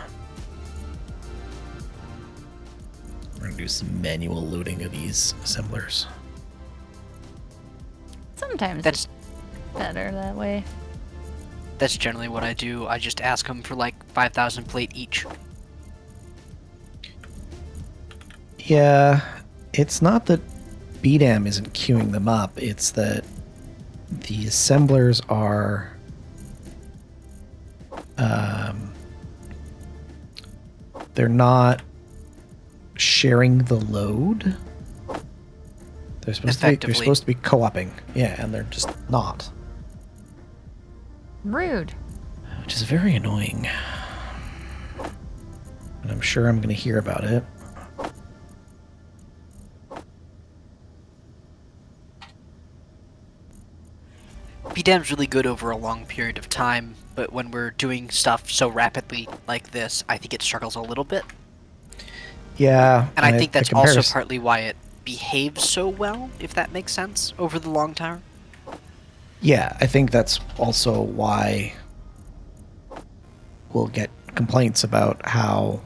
We're gonna do some manual loading of these assemblers.
Sometimes
That's
it's better that way.
that's generally what I do. I just ask them for like 5,000 plate each.
Yeah, it's not that BDAM isn't queuing them up, it's that the assemblers are they're not sharing the load. They're supposed to be co-oping. Yeah, and they're just not.
Rude.
Which is very annoying. And I'm sure I'm going to hear about it.
BDAM's really good over a long period of time, but when we're doing stuff so rapidly like this, I think it struggles a little bit.
Yeah.
And I think that's also partly why it behaves so well, if that makes sense, over the long term.
Yeah, I think that's also why we'll get complaints about how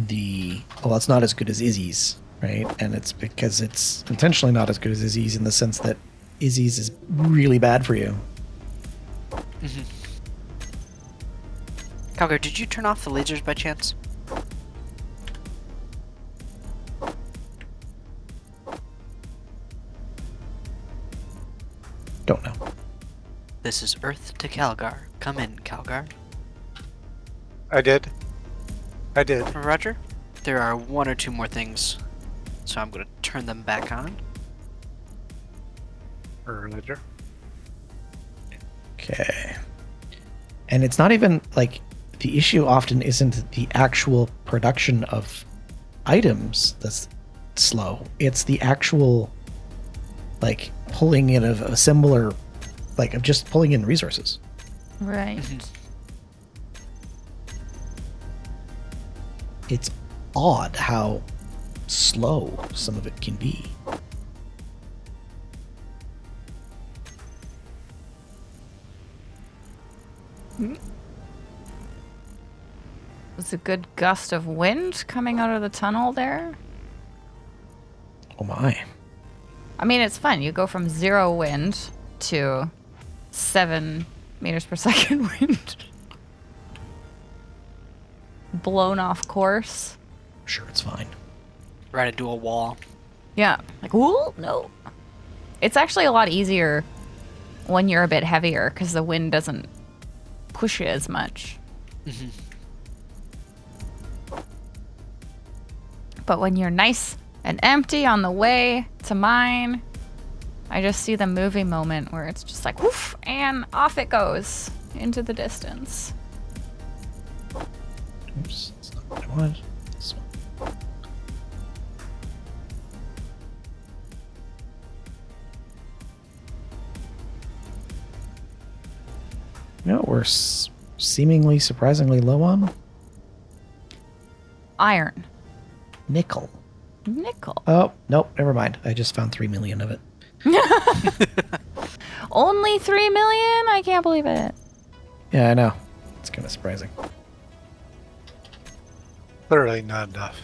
it's not as good as Izzy's, right? And it's because it's intentionally not as good as Izzy's in the sense that Izzy's is really bad for you.
Mm-hmm. Calgar, did you turn off the lasers by chance?
Don't know.
This is Earth to Calgar. Come in, Calgar.
I did.
Roger. There are one or two more things, so I'm going to turn them back on.
Roger.
Okay. And it's not even like the issue often isn't the actual production of items that's slow. It's the actual like pulling in of assembler, like of just pulling in resources.
Right.
It's odd how slow some of it can be.
Was a good gust of wind coming out of the tunnel there.
Oh my.
I mean, it's fun. You go from 0 wind to 7 meters per second wind. Blown off course.
Sure, it's fine.
Right into a wall.
Yeah. Like, ooh, no. It's actually a lot easier when you're a bit heavier because the wind doesn't push you as much.
Mm-hmm.
But when you're nice and empty on the way to mine, I just see the movie moment where it's just like, woof, and off it goes into the distance.
Oops, that's not what I wanted. This one. You know what we're seemingly surprisingly low on?
Iron.
Nickel.
Nickel.
Oh, nope, never mind. I just found 3 million of it.
Only 3 million? I can't believe it.
Yeah, I know. It's kind of surprising.
Literally not enough.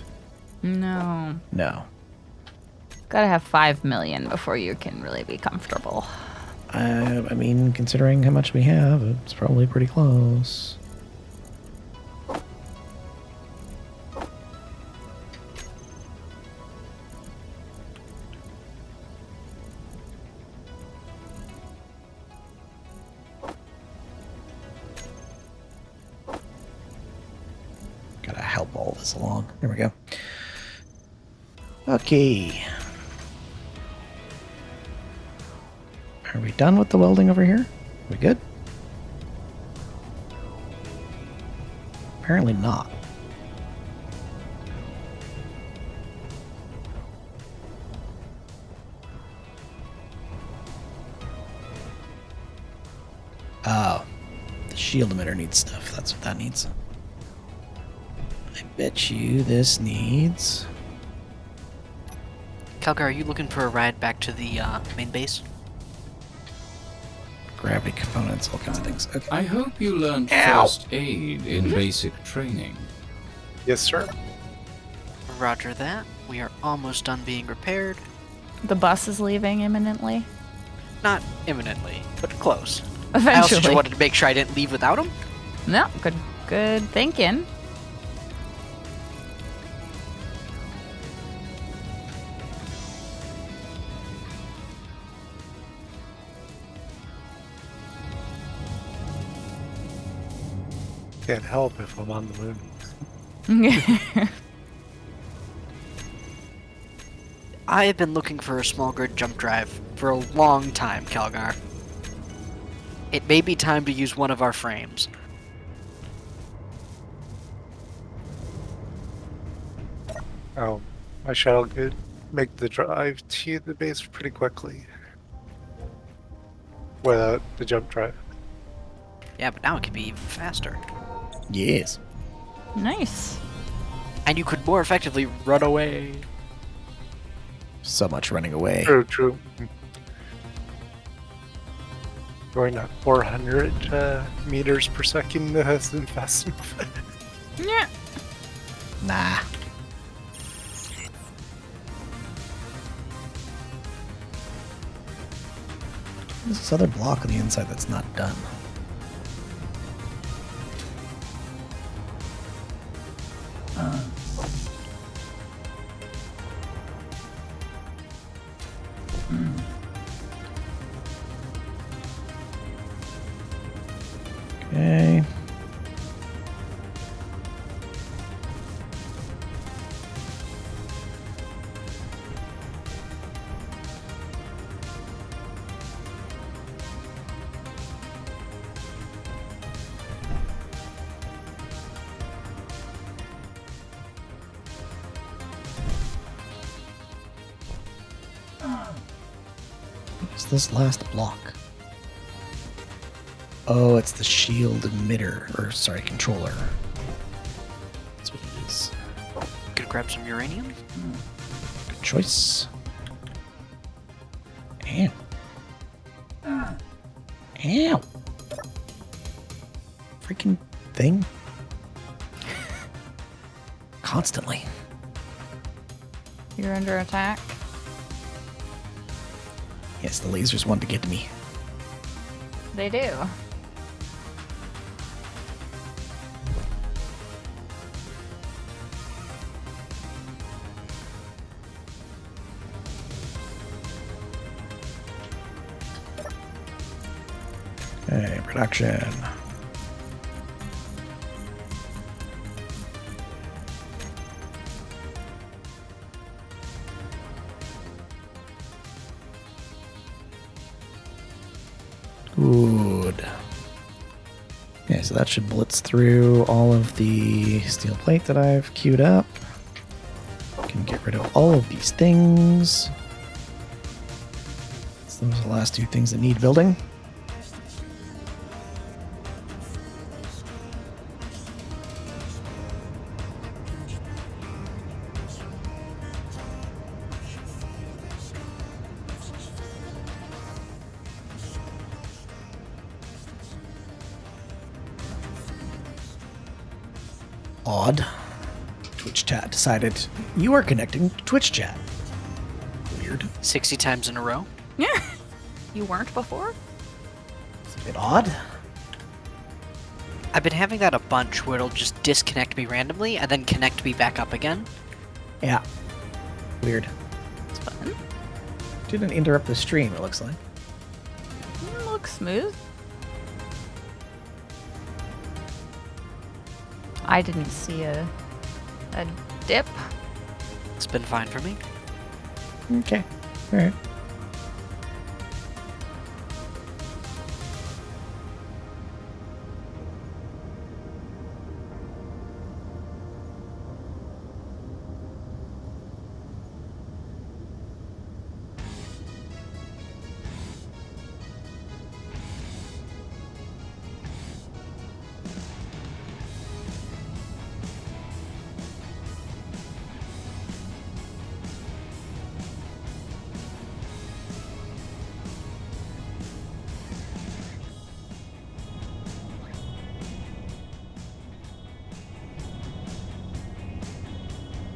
No.
No.
Gotta have 5 million before you can really be comfortable.
I mean, considering how much we have, it's probably pretty close. Gotta help all this along. There we go. Okay. Are we done with the welding over here? We good? Apparently not. Oh. The shield emitter needs stuff. That's what that needs. I bet you this needs...
Calgar, are you looking for a ride back to the main base?
gravity components, all kinds of things. Okay.
I hope you learned
Ow.
first aid in basic training.
Yes, sir.
Roger that. We are almost done being repaired.
The bus is leaving imminently.
Not imminently, but close. I also just
Eventually.
wanted to make sure I didn't leave without him.
No, good thinking.
Can't help if I'm on the moon.
I have been looking for a small grid jump drive for a long time, Calgar. It may be time to use one of our frames.
Oh, my shuttle could make the drive to the base pretty quickly without the jump drive.
Yeah, but now it could be even faster.
Yes.
Nice.
And you could more effectively run away.
So much running away.
True, true. Going at 400 meters per second isn't fast enough.
Yeah.
Nah. There's this other block on the inside that's not done. Okay. What's this last block? Oh, it's the shield emitter, or sorry, controller. That's what it is.
Could grab some uranium.
Good choice. Ow. Ow. Freaking thing. Constantly.
You're under attack.
Yes, the lasers want to get to me.
They do.
Okay, production. Good. Okay, so that should blitz through all of the steel plate that I've queued up. Can get rid of all of these things. So those are the last two things that need building. Odd. Twitch chat decided you are connecting to Twitch chat. Weird.
60 times in a row.
You weren't before?
It's a bit odd.
I've been having that a bunch where it'll just disconnect me randomly and then connect me back up again.
Yeah. Weird.
It's fun.
Didn't interrupt the stream, it looks like.
Looks smooth. I didn't see a dip.
It's been fine for me.
Okay. Alright.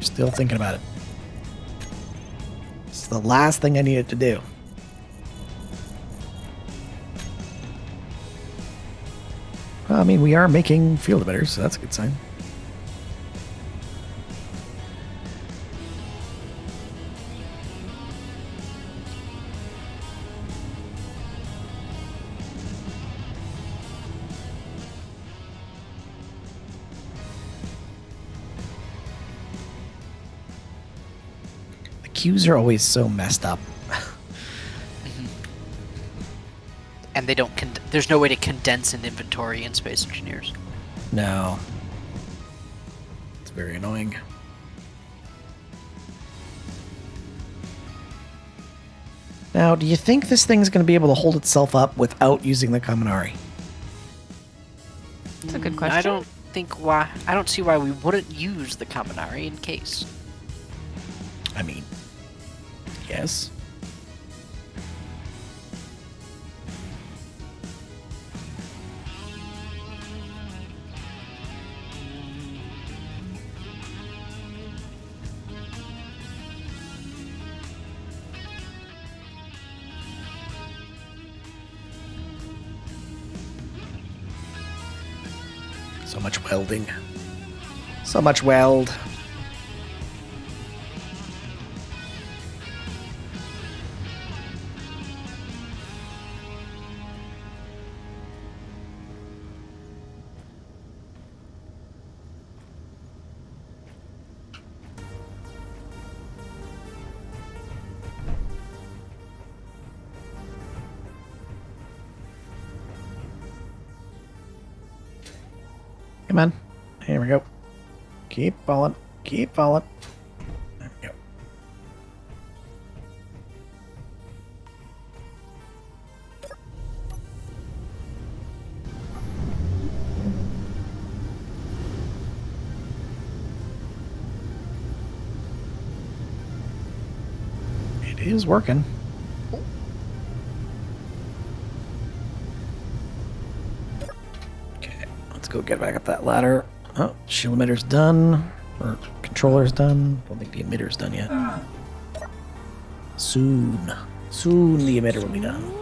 Still thinking about it. It's the last thing I needed to do. Well, I mean, we are making field emitters, so that's a good sign. Queues are always so messed up.
And they don't. There's no way to condense an inventory in Space Engineers.
No. It's very annoying. Now, do you think this thing's going to be able to hold itself up without using the Kaminari?
That's a good question.
I don't think why. I don't see why we wouldn't use the Kaminari in case.
I mean, yes. So much welding. So much weld. Come on. Here we go. Keep falling. Keep falling. There we go. It is working. Let's go get back up that ladder. Oh, shield emitter's done. Or controller's done. Don't think the emitter's done yet. Soon. Soon the emitter will be done.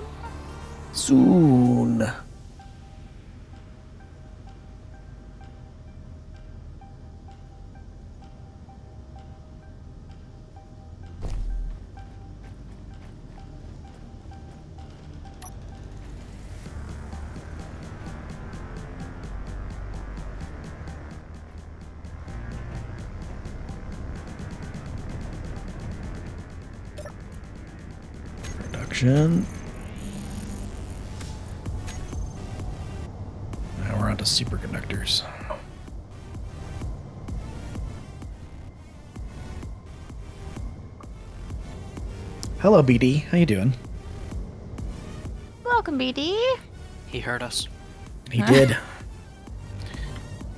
Soon. Production. superconductors. Hello, BD. How you doing?
Welcome, BD.
He heard us.
He did.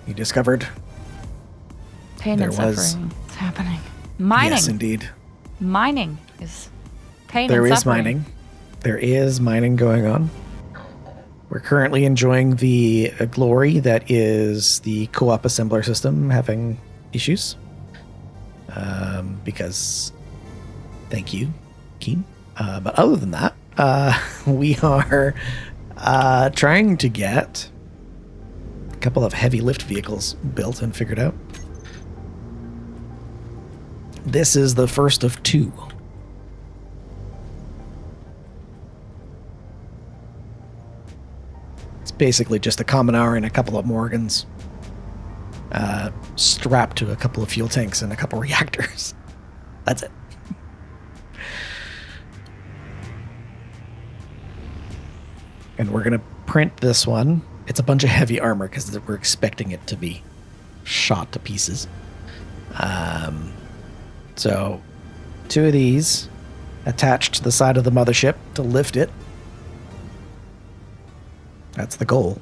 He discovered.
Pain
There
and
was-
suffering. It's happening. Mining.
Yes, indeed.
Mining is pain
There
and
is
suffering.
mining. There is mining going on. We're currently enjoying the glory that is the co-op assembler system having issues. Because, thank you, Keen. But other than that, we are trying to get a couple of heavy lift vehicles built and figured out. This is the first of two. It's basically just a Commoner and a couple of Morgans strapped to a couple of fuel tanks and a couple reactors. That's it. And we're going to print this one. It's a bunch of heavy armor because we're expecting it to be shot to pieces. So, two of these attached to the side of the mothership to lift it. That's the goal.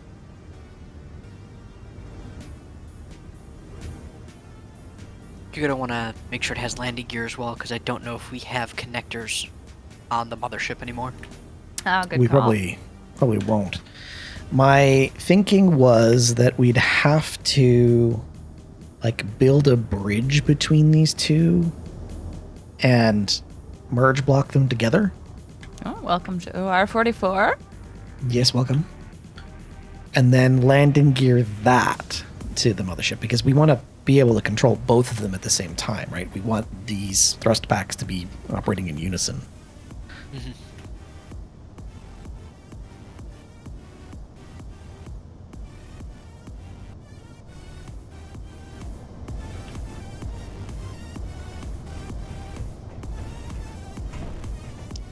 You're gonna want to make sure it has landing gear as well, because I don't know if we have connectors on the mothership anymore.
Oh, good
We
call.
probably won't. My thinking was that we'd have to like build a bridge between these two and merge block them together.
Oh, welcome to R44.
Yes, welcome. And then landing gear that to the mothership because we want to be able to control both of them at the same time, right? We want these thrust packs to be operating in unison.
Mm-hmm.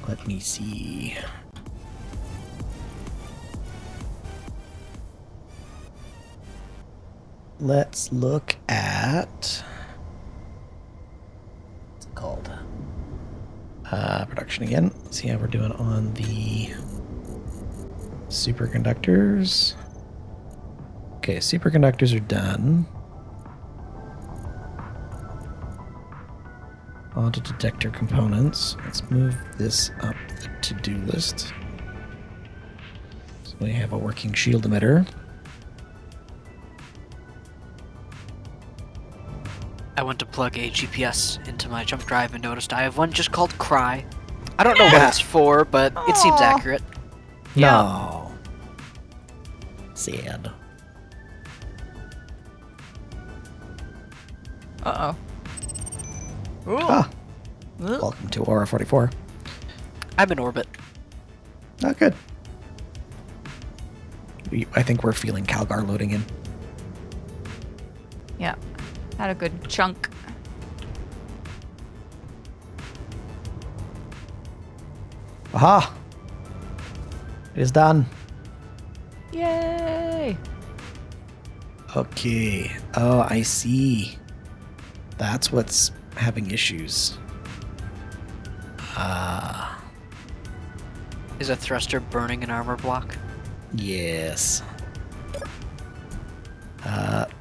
Let me see. Let's look at what's it called? Production again. See how we're doing on the superconductors. Okay, superconductors are done. Onto detector components. Let's move this up the to-do list. So we have a working shield emitter.
I went to plug a GPS into my jump drive and noticed I have one just called Cry. I don't know what it's for, but it seems
Aw.
accurate.
No. Sad.
Uh-oh. Ooh.
Ah,
Ooh.
welcome to Aura 44.
I'm in orbit.
Oh, good. I think we're feeling Calgar loading in.
Yeah. Had a good chunk.
Aha! It is done.
Yay!
Okay. Oh, I see. That's what's having issues. Ah,
Is a thruster burning an armor block?
yes.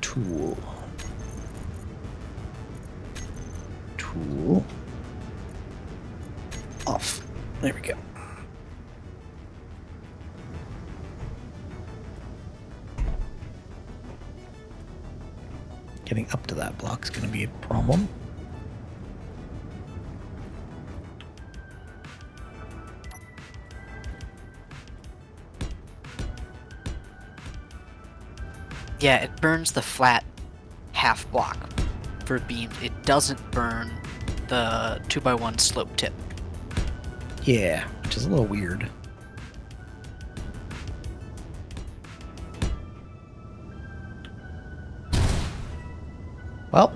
Tool. Tool. Off. There we go. Getting up to that block is going to be a problem.
Yeah, it burns the flat half block for beams. It doesn't burn the 2x1 slope tip.
Yeah, which is a little weird. Well,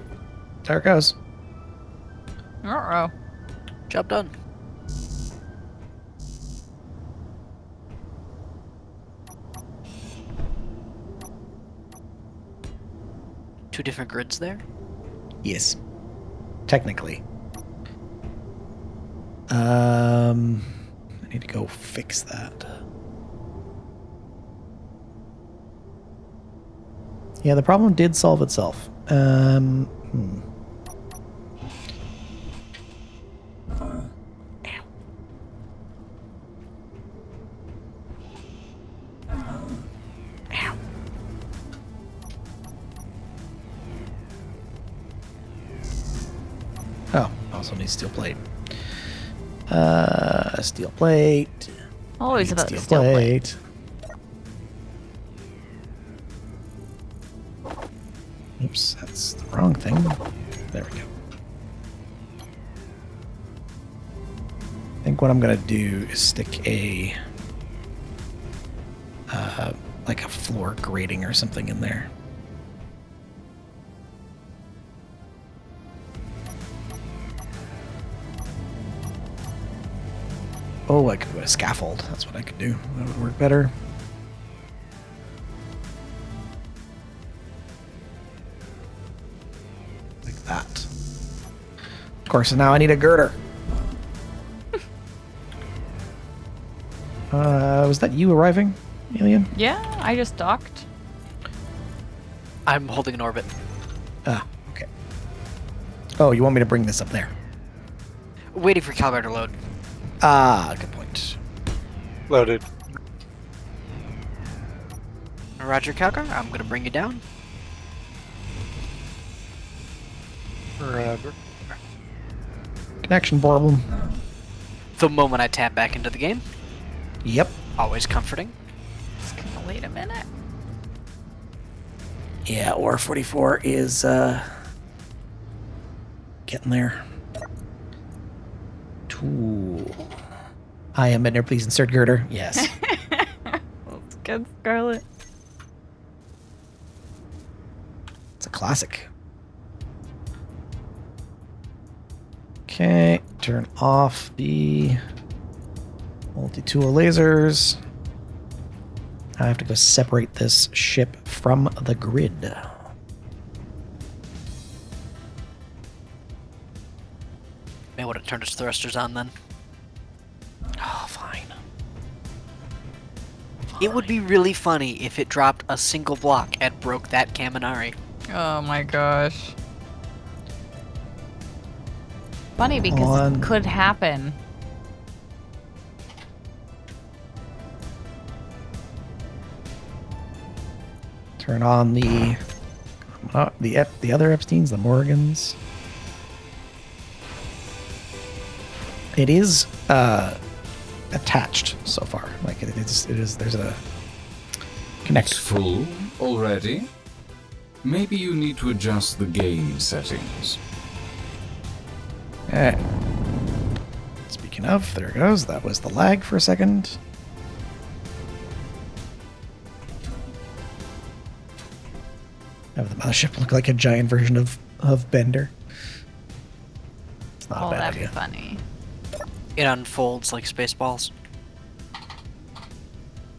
there it goes.
Uh-oh.
Job done. 2 different grids there?
Yes. Technically. I need to go fix that. Yeah, the problem did solve itself. Oh, also need steel plate. Steel plate.
Always
Need
about the steel plate.
Oops, that's the wrong thing. There we go. I think what I'm gonna do is stick a like a floor grating or something in there. Oh, I could put a scaffold. That's what I could do. That would work better. Like that. Of course, now I need a girder. Was that you arriving, Alien?
Yeah, I just docked.
I'm holding an orbit.
Ah, okay. Oh, you want me to bring this up there?
Waiting for Calgar to load.
Ah, good point.
Loaded.
Roger, Calgar. I'm gonna bring you down.
Roger.
Connection problem.
The moment I tap back into the game.
Yep.
Always comforting.
Just gonna wait a minute.
Yeah, or 44 is getting there. Ooh. Hi, I'm Bender. Please insert girder. Yes.
That's good, Scarlet.
It's a classic. Okay, turn off the multi-tool lasers. I have to go separate this ship from the grid.
May want to turn its thrusters on then.
Oh, fine.
It would be really funny if it dropped a single block and broke that Kaminari.
Oh my gosh. Funny because
On.
it could happen.
Turn on the other Epsteins, the Morgans. It is attached so far. Like it is. There's a
It's
connector.
full already? Maybe you need to adjust the gain settings.
Eh. Speaking of, there it goes. That was the lag for a second. Have the mothership look like a giant version of Bender. It's not
Oh,
a bad
that'd
idea.
be funny.
It unfolds like Spaceballs.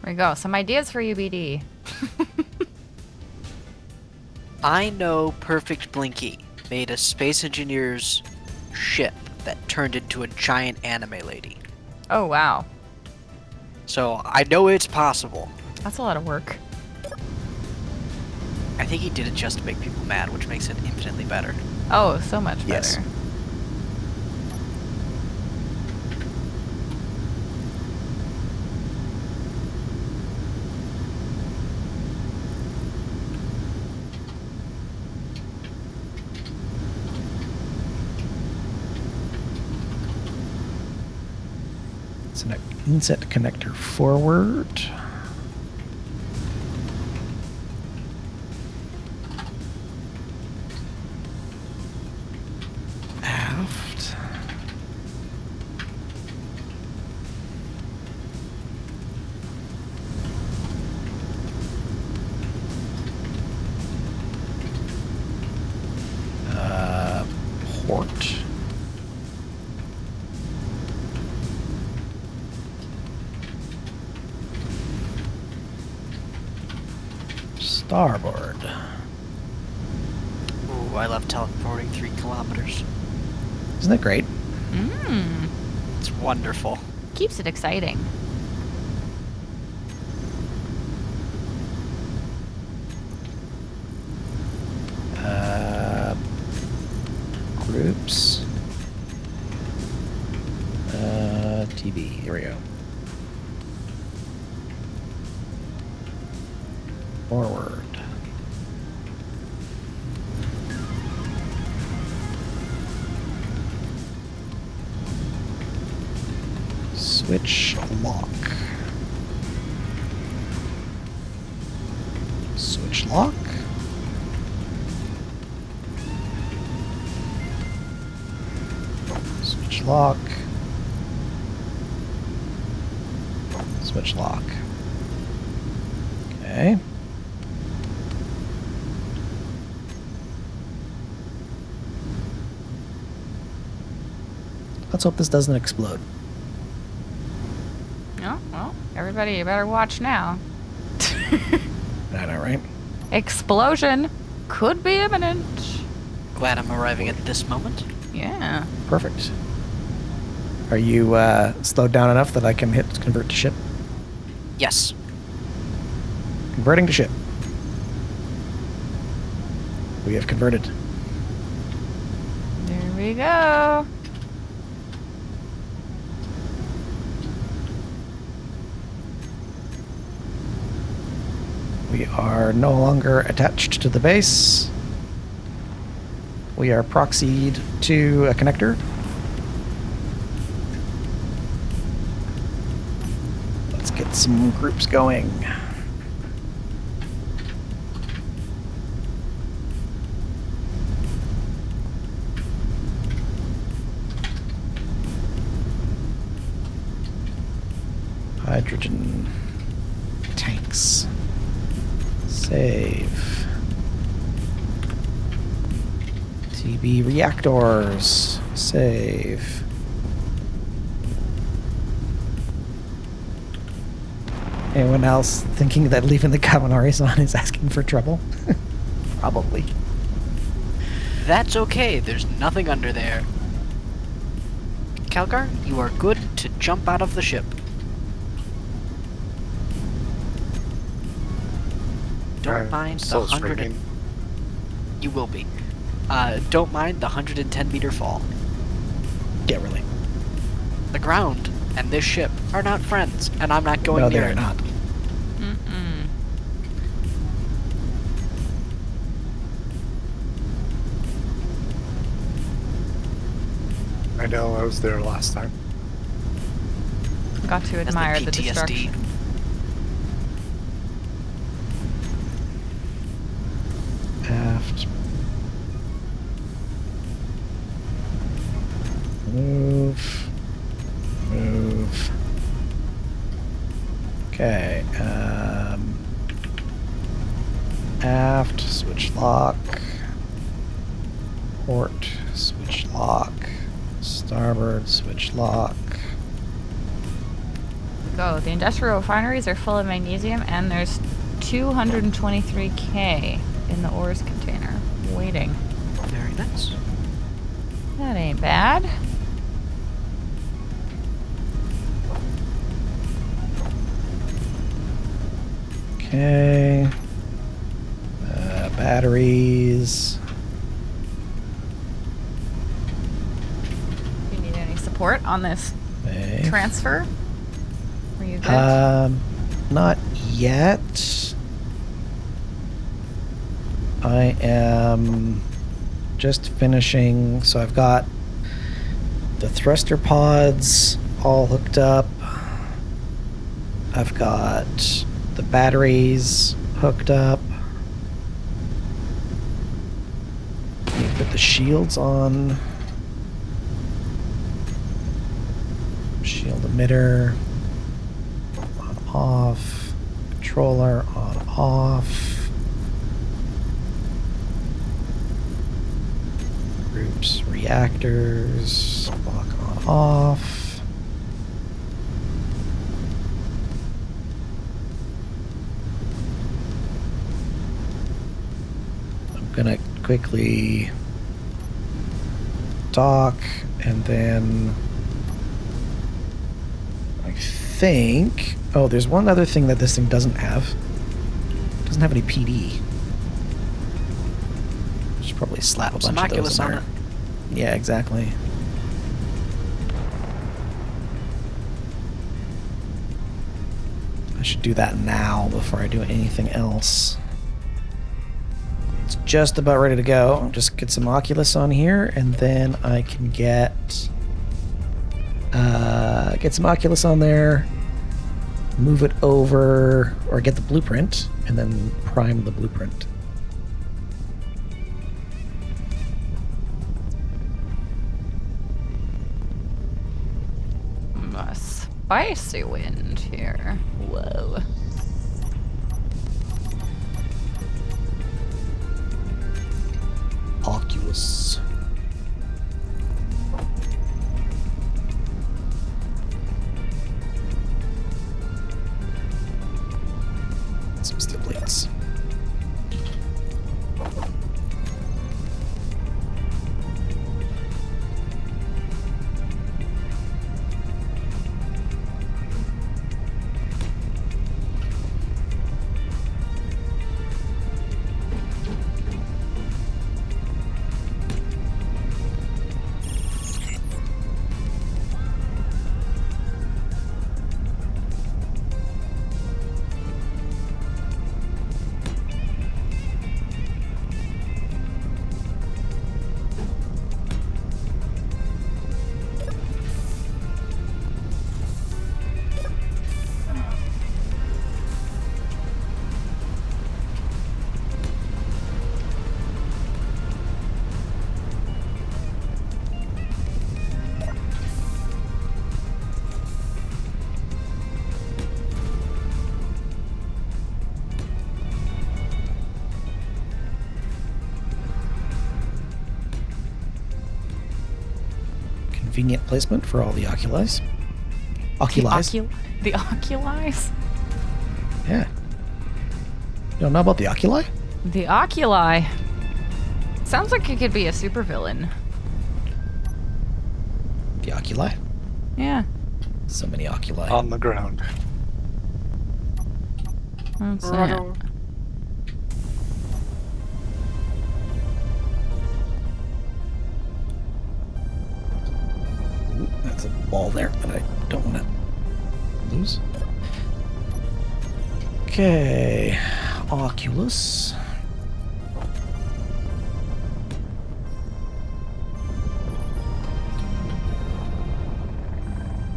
There we go. Some ideas for you, BD.
I know Perfect Blinky made a space engineer's ship that turned into a giant anime lady.
Oh, wow.
So I know it's possible.
That's a lot of work.
I think he did it just to make people mad, which makes it infinitely better.
Oh, so much better.
Yes. It's an inset connector forward. Aft. Port. Starboard.
I love teleporting 3 kilometers.
Isn't that great?
It's wonderful.
Keeps it exciting.
Groups. TV. Here we go. Forward. Switch lock. Switch lock. Switch lock. Switch lock. Okay. Let's hope this doesn't explode.
Oh, well, everybody, you better watch now.
I know, right?
Explosion could be imminent.
Glad I'm arriving at this moment.
Yeah.
Perfect. Are you slowed down enough that I can hit convert to ship?
Yes.
Converting to ship. We have converted.
There we go.
We are no longer attached to the base. We are proxied to a connector. Let's get some groups going. Hydrogen tanks. Save. TB reactors. Save. Anyone else thinking that leaving the Kaminaris on is asking for trouble? Probably.
That's okay, there's nothing under there. Calgar, you are good to jump out of the ship. Don't mind the
still
100.
streaming.
You will be. Don't mind the 110 meter fall.
Yeah, really.
The ground and this ship are not friends, and I'm not going
No,
near
they're
it.
not.
Mm-mm.
I know, I was there last time.
Got to
That's
admire the
PTSD.
destruction.
Aft. Move. Move. Okay. Aft. Switch lock. Port. Switch lock. Starboard. Switch lock.
Go. The industrial refineries are full of magnesium, and there's 223K in the ores container waiting.
Very nice.
That ain't bad.
Okay. Batteries.
Do you need any support on this
Okay.
transfer? Are you good?
Not yet. I am just finishing, so I've got the thruster pods all hooked up. I've got the batteries hooked up. Need to put the shields on. Shield emitter. On off. Controller on off. Groups, reactors, block on off. I'm gonna quickly dock, and then I think... Oh, there's one other thing that this thing doesn't have. It doesn't have any PD. Should probably slap a
Some
bunch of those
Oculus
in
on
there.
it.
Yeah, exactly. I should do that now before I do anything else. It's just about ready to go. Just get some Oculus on here, and then I can get some Oculus on there, move it over, or get the blueprint, and then prime the blueprint.
A spicy wind here. Whoa.
Oculus. Some steel plates. Convenient placement for all the oculis. Oculis?
The oculis?
Yeah. You don't know about the oculi?
The oculi. Sounds like it could be a supervillain.
The oculi?
Yeah.
So many oculi.
On the ground.
That's it.
Ooh, that's a ball there that I don't want to lose. Okay. Oculus.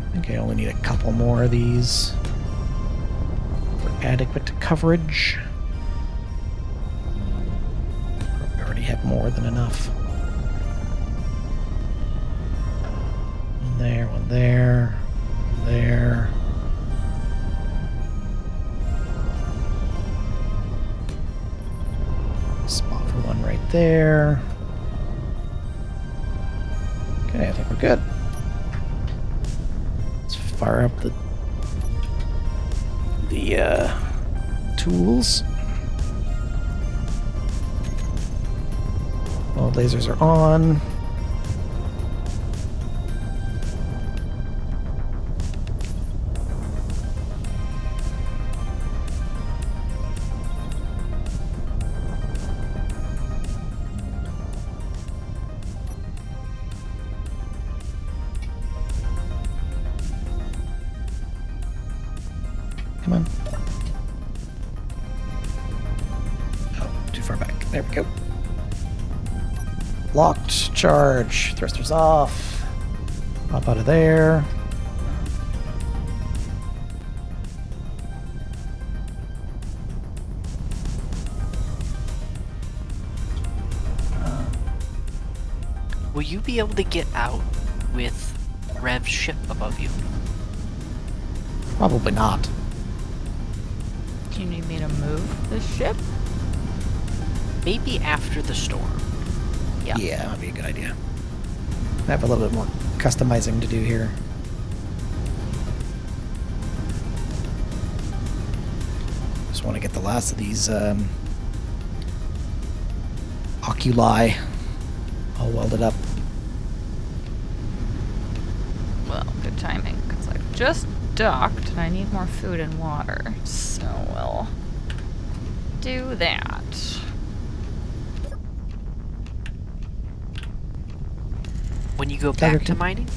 I think I only need a couple more of these for adequate coverage. Probably already have more than enough. One there, one there, one there. Spot for one right there. Okay, I think we're good. Let's fire up the tools. All lasers are on. Come on. Oh, too far back. There we go. Locked, charge, thrusters off. Hop out of there.
Will you be able to get out with Rev's ship above you?
Probably not.
Do you need me to move the ship?
Maybe after the storm.
Yeah.
Yeah, that'd be a good idea. I have a little bit more customizing to do here. Just want to get the last of these oculi all welded up.
Well, good timing, because I've just docked and I need more food and water. So we'll do that.
When you go back to mining,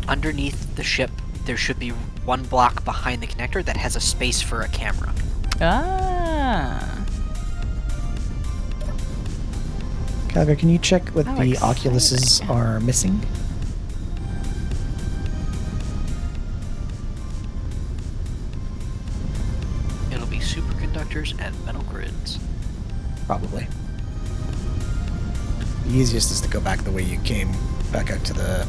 underneath the ship, there should be one block behind the connector that has a space for a camera.
Ah.
Calgar, can you check what
How
the
exciting.
oculuses are missing?
It'll be superconductors and metal grids.
Probably. The easiest is to go back the way you came, back out to the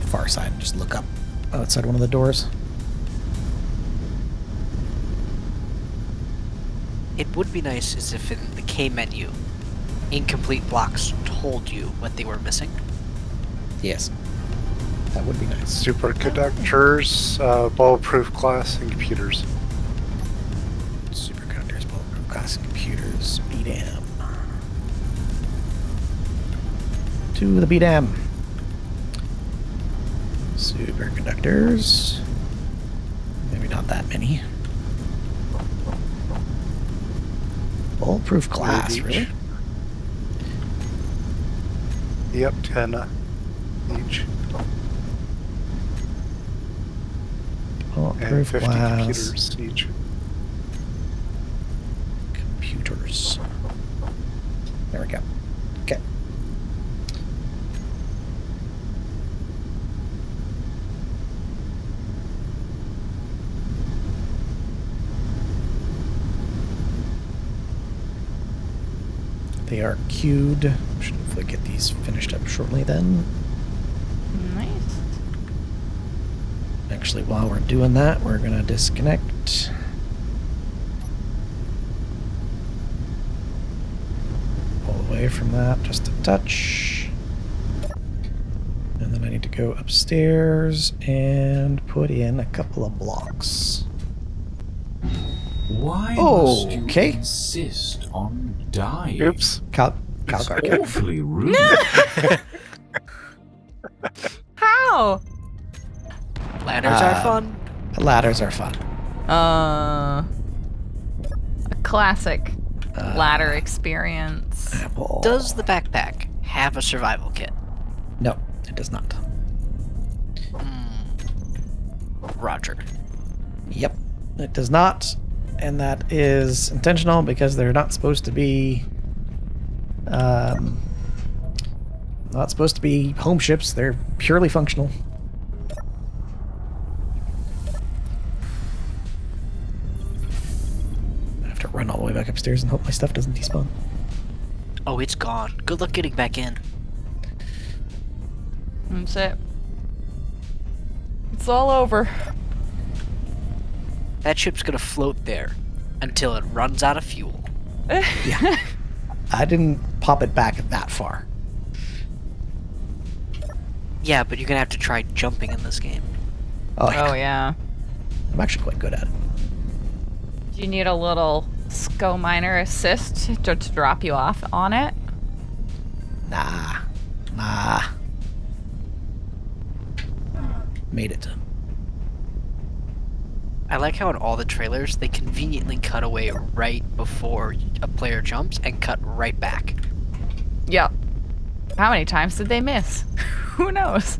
far side and just look up outside one of the doors.
It would be nice as if in the K menu, incomplete blocks told you what they were missing.
Yes. That would be nice.
Superconductors, bulletproof glass, and computers.
Superconductors, bulletproof glass, and computers. BDAM. To the BDAM. Superconductors. Maybe not that many. Bulletproof glass,
Each.
really?
Yep, 10 each. And
Bulletproof
50
glass.
computers each.
Computers. There we go. Okay. They are queued. Should hopefully get these finished up shortly then.
Nice.
Actually, while we're doing that, we're gonna disconnect. Pull away from that just a touch. And then I need to go upstairs and put in a couple of blocks.
Why
Oh,
must you
okay.
insist on dying?
Oops.
Calgar.
It's awfully rude.
How?
Ladders are fun.
Ladders are fun.
A classic ladder experience.
Apple.
Does the backpack have a survival kit?
No, it does not.
Roger.
Yep, it does not. And that is intentional because they're not supposed to be not supposed to be home ships. They're purely functional. I have to run all the way back upstairs and hope my stuff doesn't despawn.
Oh, it's gone. Good luck getting back in.
That's it. It's all over.
That ship's gonna float there until it runs out of fuel.
Yeah. I didn't pop it back that far.
Yeah, but you're gonna have to try jumping in this game.
Oh, yeah.
Oh yeah.
I'm actually quite good at it.
Do you need a little SCO miner assist to drop you off on it?
Nah. Made it.
I like how in all the trailers they conveniently cut away right before a player jumps and cut right back.
Yep. How many times did they miss? Who knows?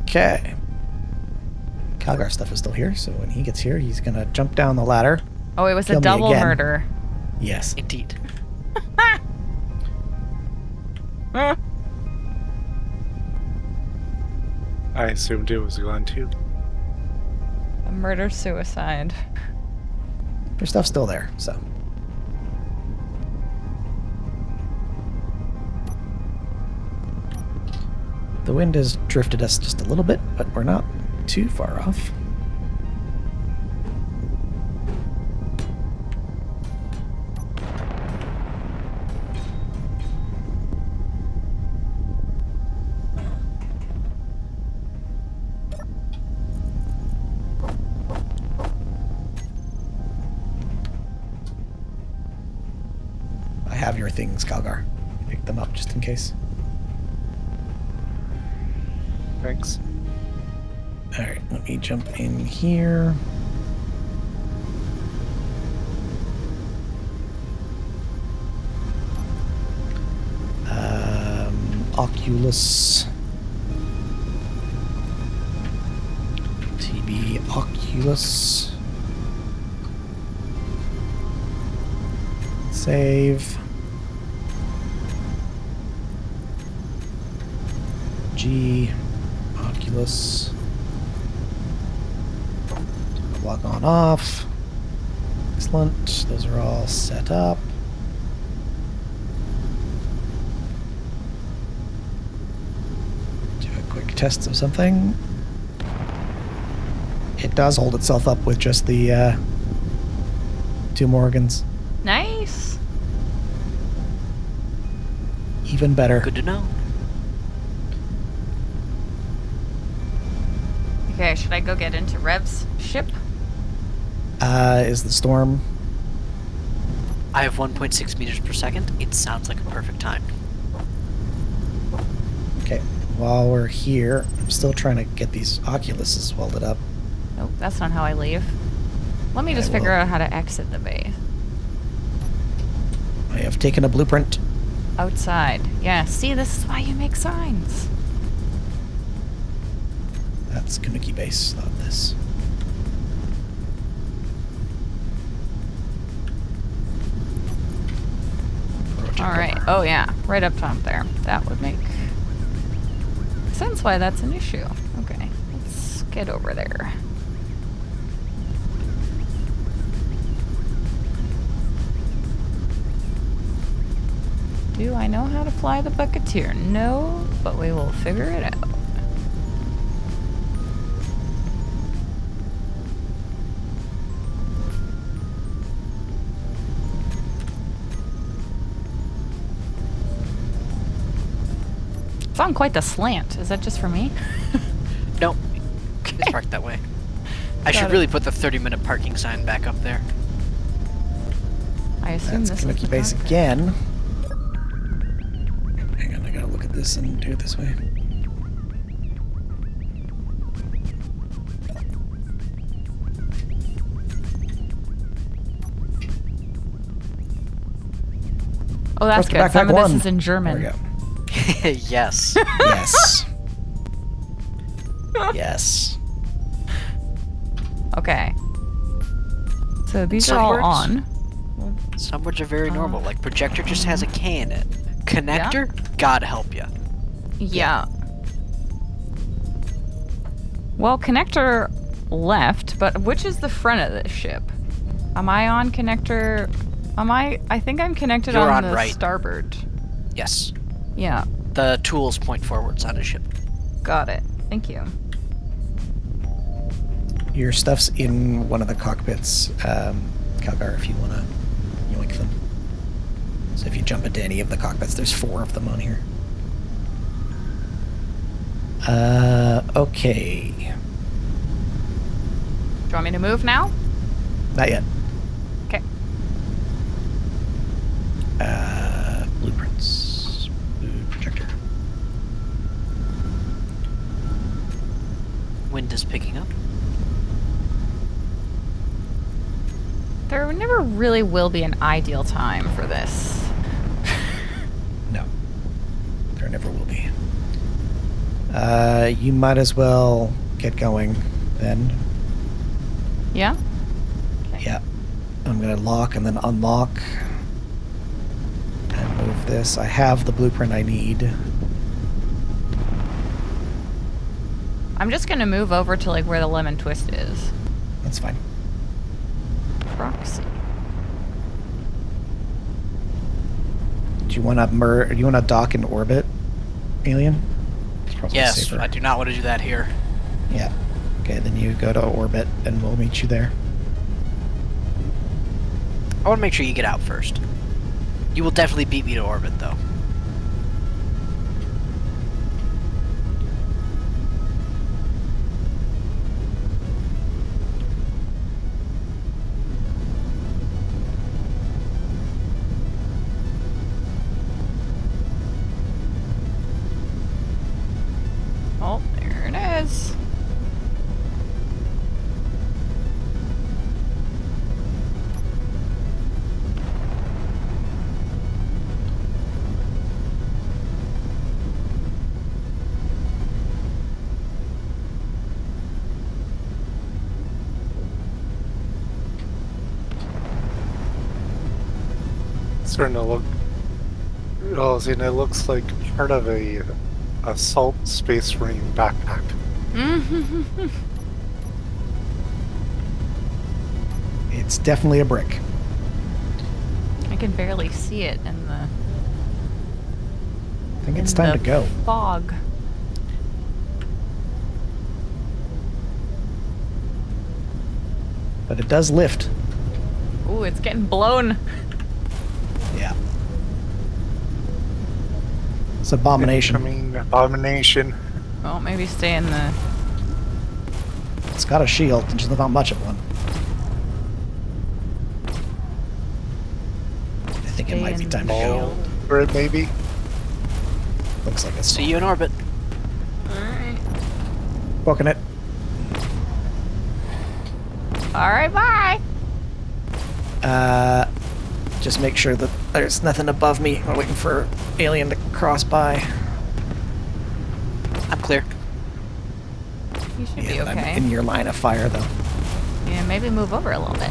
Okay. Calgar stuff is still here, so when he gets here, he's gonna jump down the ladder.
Oh, it was
Kill
a
me
double
again.
murder.
Yes.
Indeed.
I assumed it was gone too.
A murder-suicide.
Your stuff's still there, so. The wind has drifted us just a little bit, but we're not too far off. have your things, Calgar. Pick them up just in case.
Thanks.
Alright, let me jump in here. Oculus. TB Oculus. Save. G. Oculus. Log on off. Excellent. Those are all set up. Do a quick test of something. It does hold itself up with just the 2 Morgans.
Nice.
Even better.
Good to know.
Okay, should I go get into Rev's ship?
Is the storm?
I have 1.6 meters per second. It sounds like a perfect time.
Okay. While we're here, I'm still trying to get these Oculuses welded up.
Nope, that's not how I leave. Let me just
I
figure
will.
out how to exit the base.
I have taken a blueprint.
Outside. Yeah, see, this is why you make signs.
That's Kanuki base, not this. Project
Alright.
over.
Oh, yeah. Right up top there. That would make sense why that's an issue. Okay. Let's get over there. Do I know how to fly the Bucketeer? No, but we will figure it out. It's on quite the slant. Is that just for me?
Nope. It's parked that way. I
Got
should
it.
really put the 30-minute parking sign back up there.
I assume
That's
this is
Kanuki
the
base
cockpit.
again. Hang on, I gotta look at this and do it this way.
Oh, that's
What's the
good. Some
backpack
of this
one?
is in
There
German.
we go.
Yes.
Yes. Yes.
Okay. So these
Some
are all
words.
on.
Some words are very normal. Like projector just has a K in it. Connector, God help ya.
Yeah. Well, connector left, but which is the front of this ship? Am I on connector? I think I'm connected
You're
on
on
the
right.
starboard.
Yes.
Yeah.
The tools point forwards on a ship.
Got it. Thank you.
Your stuff's in one of the cockpits, Calgar, if you want to yoink them. So if you jump into any of the cockpits, there's 4 of them on here. Okay.
Do you want me to move now?
Not yet.
Okay.
Blueprints. Blue projector.
Wind is picking up.
There never really will be an ideal time for this.
No. There never will be. You might as well get going then.
Yeah?
Yeah. I'm gonna lock and then unlock. And move this. I have the blueprint I need.
I'm just gonna move over to like where the lemon twist is.
That's fine.
Proxy.
Do you want to dock in orbit, Alien? It's probably
Yes,
safer.
I do not want to do that here.
Yeah. Okay, then you go to orbit and we'll meet you there.
I want to make sure you get out first. You will definitely beat me to orbit, though.
starting to look. Oh, see, and it looks like part of a assault space marine backpack.
It's definitely a brick.
I can barely see it in the
I think it's time to go.
fog.
But it does lift.
Ooh, it's getting blown.
Yeah. It's abomination.
Incoming abomination.
Well, maybe stay in the...
It's got a shield, and just not much of one. I think it might be time to go.
Ball for it, maybe.
Looks like it's
See you in orbit.
Alright.
booking it.
Alright, bye!
Just make sure that there's nothing above me. We're waiting for alien to cross by.
I'm clear.
You should be
Yeah, I'm
okay.
in your line of fire, though.
Yeah, maybe move over a little bit.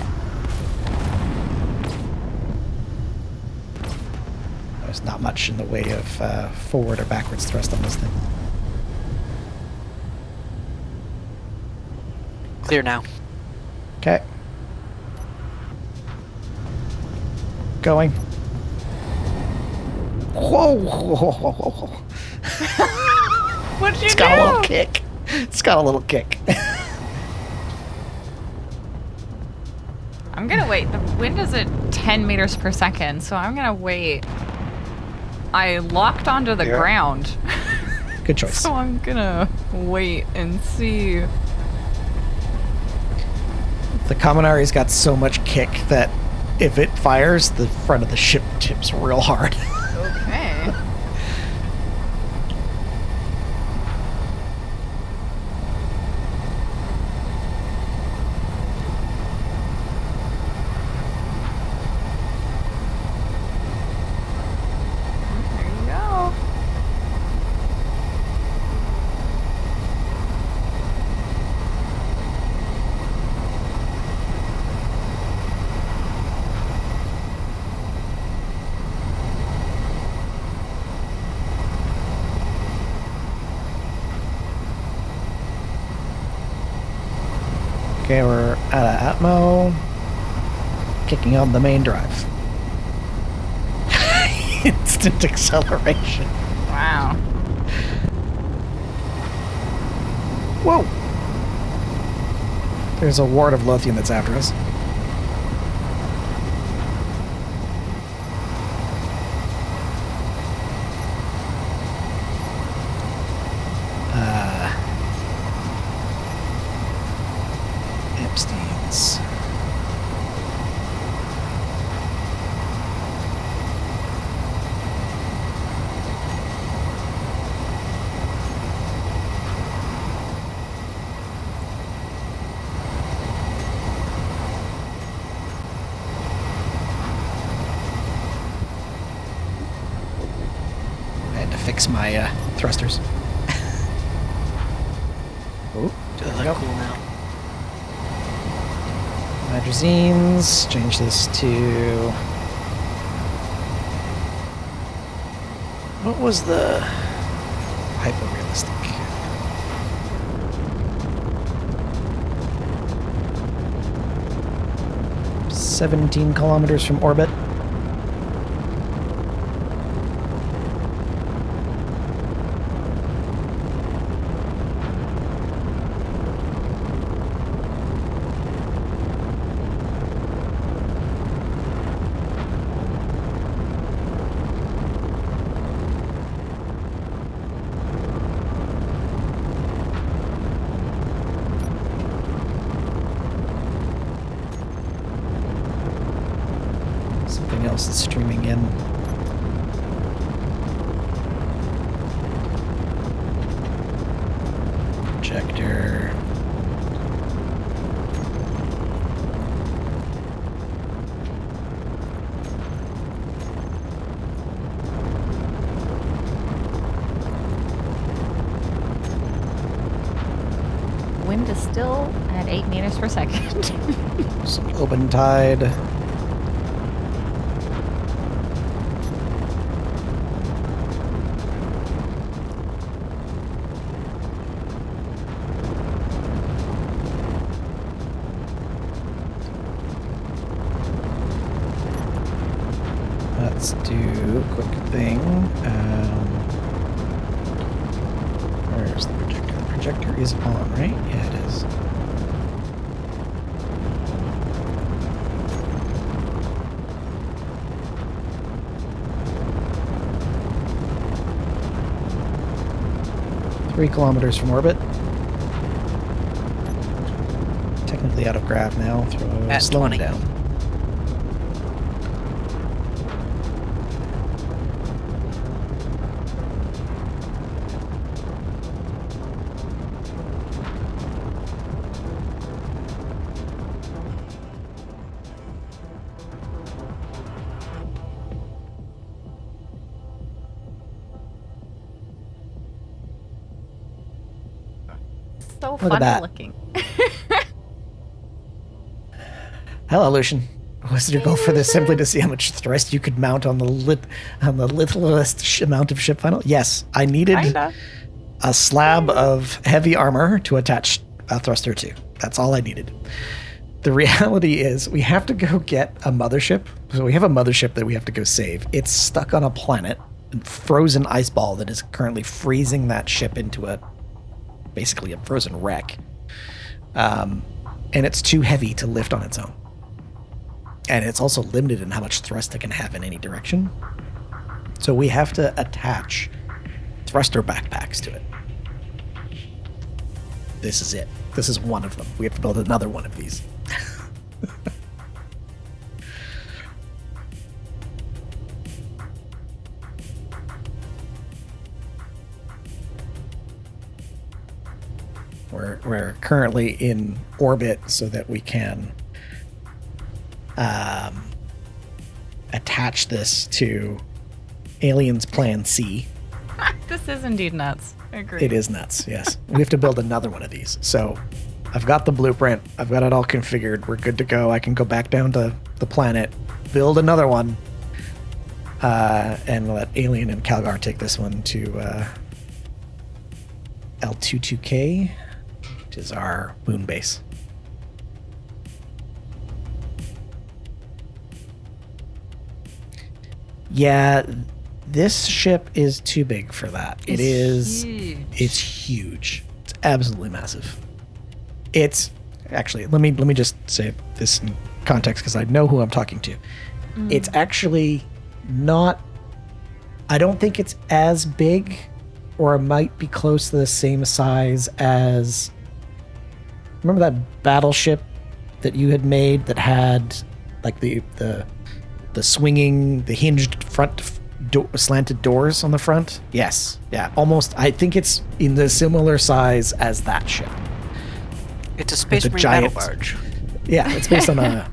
There's not much in the way of forward or backwards thrust on this thing.
Clear now.
Okay. Going. Whoa! Whoa, whoa, whoa, whoa, whoa.
What'd you
It's
do?
got a little kick. It's got a little kick.
I'm gonna wait. The wind is at 10 meters per second, so I'm gonna wait. I locked onto the
Yeah.
ground.
Good choice.
So I'm gonna wait and see.
The Kaminari's got so much kick that if it fires, the front of the ship tips real hard.
Okay. There you go.
Okay, we're out of Atmo. Kicking on the main drive. Instant acceleration.
Wow.
Whoa! There's a ward of Lothian that's after us. Epstein's. I had to fix my thrusters. Oh,
Do
there
they
we
look
go.
cool now?
Hydrazines. Change this to... What was the hyper-realistic? "17 kilometers from orbit." Something else is streaming in. Projector.
Wind is still at 8 meters per second.
Some open tide. let's do a quick thing. Where's the projector? The projector is on, right? Yeah, it is. Three kilometers from orbit. Technically out of grav now.
At
Slowing
20.
down.
So
Look at
funny
that.
looking.
Hello, Lucian. Was your goal for this simply to see how much thrust you could mount on the littlest amount of ship final? Yes, I needed
Kinda.
a slab of heavy armor to attach a thruster to. That's all I needed. The reality is we have to go get a mothership. So we have a mothership that we have to go save. It's stuck on a planet, a frozen ice ball that is currently freezing that ship into basically a frozen wreck. And it's too heavy to lift on its own. And it's also limited in how much thrust it can have in any direction. So we have to attach thruster backpacks to it. This is it. This is one of them. We have to build another one of these. We're currently in orbit so that we can attach this to Aliens Plan C.
This is indeed nuts. I agree.
It is nuts, yes. We have to build another one of these. So I've got the blueprint. I've got it all configured. We're good to go. I can go back down to the planet, build another one, and let Alien and Calgar take this one to L22K, which is our moon base. Yeah, this ship is too big for that.
It's huge.
It's huge. It's absolutely massive. It's actually, let me just say this in context because I know who I'm talking to. It's actually not, I don't think it's as big, or it might be close to the same size as, remember that battleship that you had made that had like the swinging, the hinged front slanted doors on the front? Yes. Yeah, almost. I think it's in the similar size as that ship.
It's a Space
The
Marine
giant-
battle barge.
Yeah, it's based on a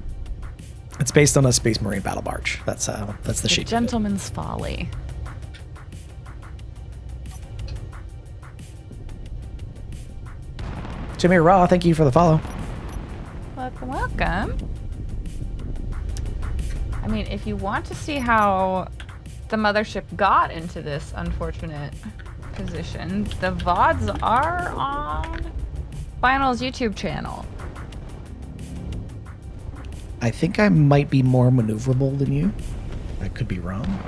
it's based on a Space Marine battle barge. That's the
The
shape.
Gentleman's Folly.
Jimmy Raw, thank you for the follow.
Welcome. I mean, if you want to see how the mothership got into this unfortunate position, the VODs are on Final's YouTube channel.
I think I might be more maneuverable than you. I could be wrong.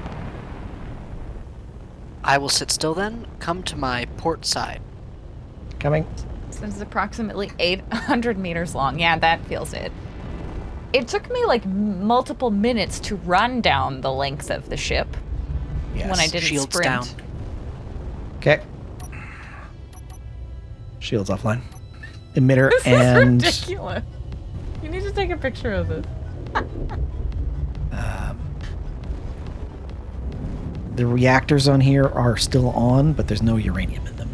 I will sit still then. Come to my port side.
Coming.
So this is approximately 800 meters long. Yeah, that feels it. It took me like multiple minutes to run down the length of the ship
Yes.
when I didn't
Shields
sprint.
down.
Okay. Shields offline. Emitter
This
and
is ridiculous. You need to take a picture of this.
the reactors on here are still on, but there's no uranium in them.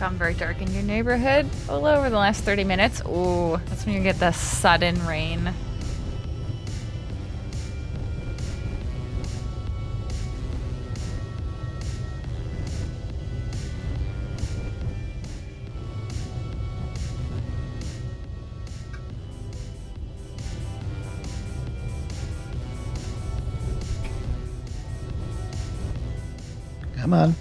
gone very dark in your neighborhood all over the last 30 minutes. Ooh, that's when you get the sudden rain.
Come on.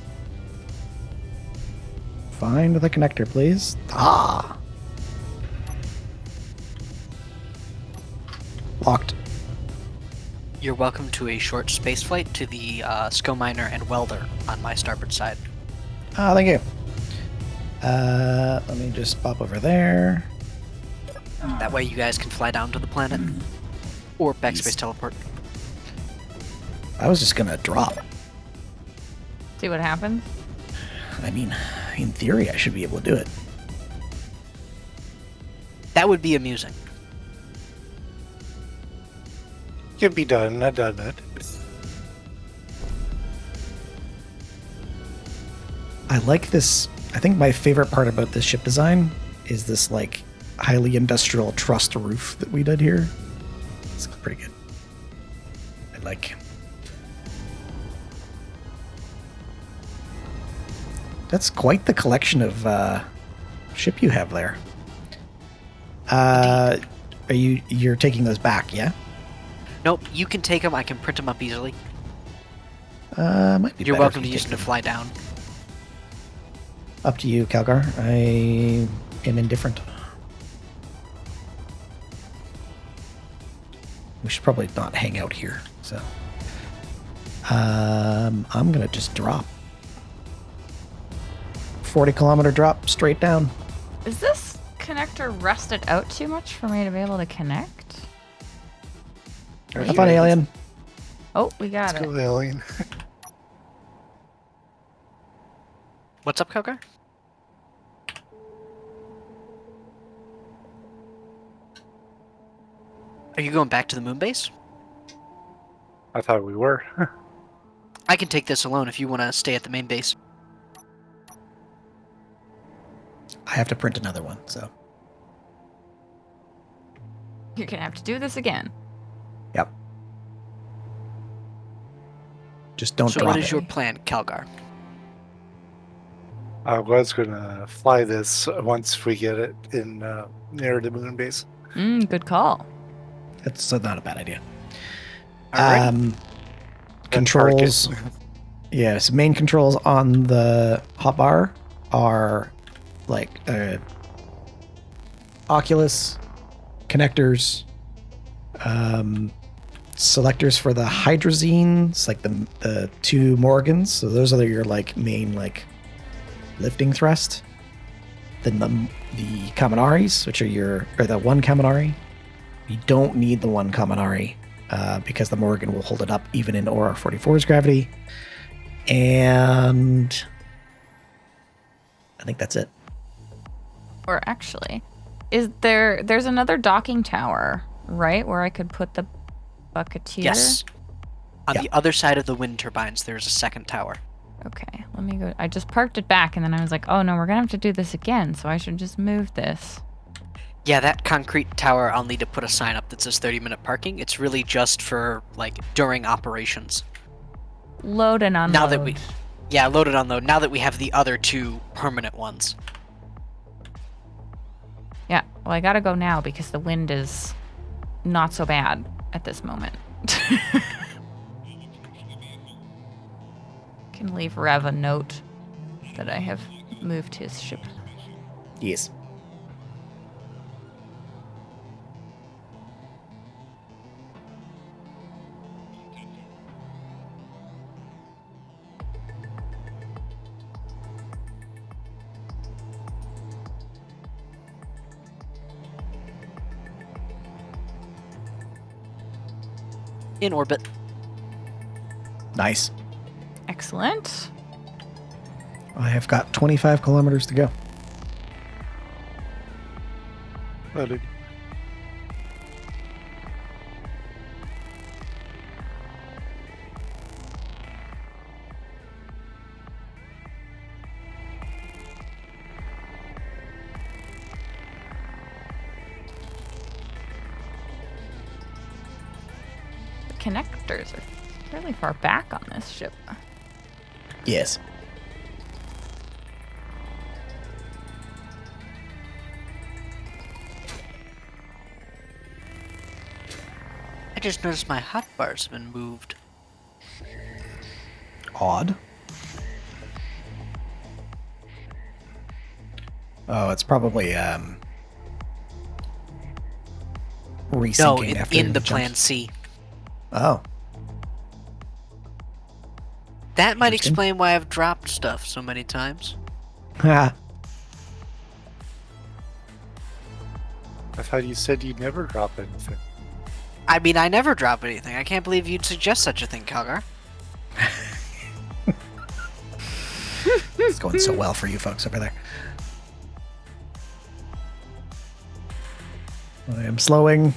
Find the connector, please. Ah! Locked.
You're welcome to a short space flight to the Skill Miner and Welder on my starboard side.
Ah, thank you. Let me just pop over there.
That way you guys can fly down to the planet. Or backspace teleport.
I was just gonna drop.
See what happens?
I mean, in theory, I should be able to do it.
That would be amusing.
Can be done. I've done it.
I like this. I think my favorite part about this ship design is this, like, highly industrial trussed roof that we did here. It's pretty good. I like. That's quite the collection of ship you have there. You're taking those back, yeah?
Nope, you can take them. I can print them up easily.
Might be
You're
better
welcome
if
to
you
use
take
them to fly down.
Up to you, Calgar. I am indifferent. We should probably not hang out here, so. I'm gonna just drop. 40-kilometer drop straight down.
Is this connector rusted out too much for me to be able to connect?
Have fun, alien.
Oh, we got
Let's
it.
go, alien.
What's up, Kogar? Are you going back to the moon base?
I thought we were.
I can take this alone if you want to stay at the main base.
I have to print another one, so.
You're gonna have to do this again.
Yep. Just don't
So
drop
what is
it.
your plan, Calgar?
I was gonna fly this once we get it in near the moon base.
Good call.
It's not a bad idea.
Alright.
And
Controls.
park it.
Yes, main controls on the hotbar are like Oculus, connectors, selectors for the hydrazines, like the two Morgans. So those are your like main like lifting thrust. Then the Kaminaris, which are the one Kaminari. You don't need the one Kaminari because the Morgan will hold it up even in Aura 44's gravity. And I think that's it.
Or actually, there's another docking tower, right? Where I could put the bucketeer?
Yes. On
Yeah.
the other side of the wind turbines, there's a second tower.
Okay, let me go. I just parked it back and then I was like, oh no, we're gonna have to do this again, so I should just move this.
Yeah, that concrete tower, I'll need to put a sign up that says 30-minute parking. It's really just for, like, during operations.
Load and unload.
Now that we... Yeah, load and unload. Now that we have the other two permanent ones.
Yeah, well, I gotta go now because the wind is not so bad at this moment. Can leave Rev a note that I have moved his ship.
Yes.
In orbit.
Nice.
Excellent.
I have got 25 kilometers to go.
But it-
connectors are fairly far back on this ship.
Yes.
I just noticed my hotbars have been moved.
Odd. Oh, it's probably resyncing
No,
after
in the
jumps.
Plan C.
Oh.
That might
Interesting.
explain why I've dropped stuff so many times.
Ha.
I thought you said you'd never drop anything.
I mean, I never drop anything. I can't believe you'd suggest such a thing, Calgar.
It's going so well for you folks over there. I am slowing.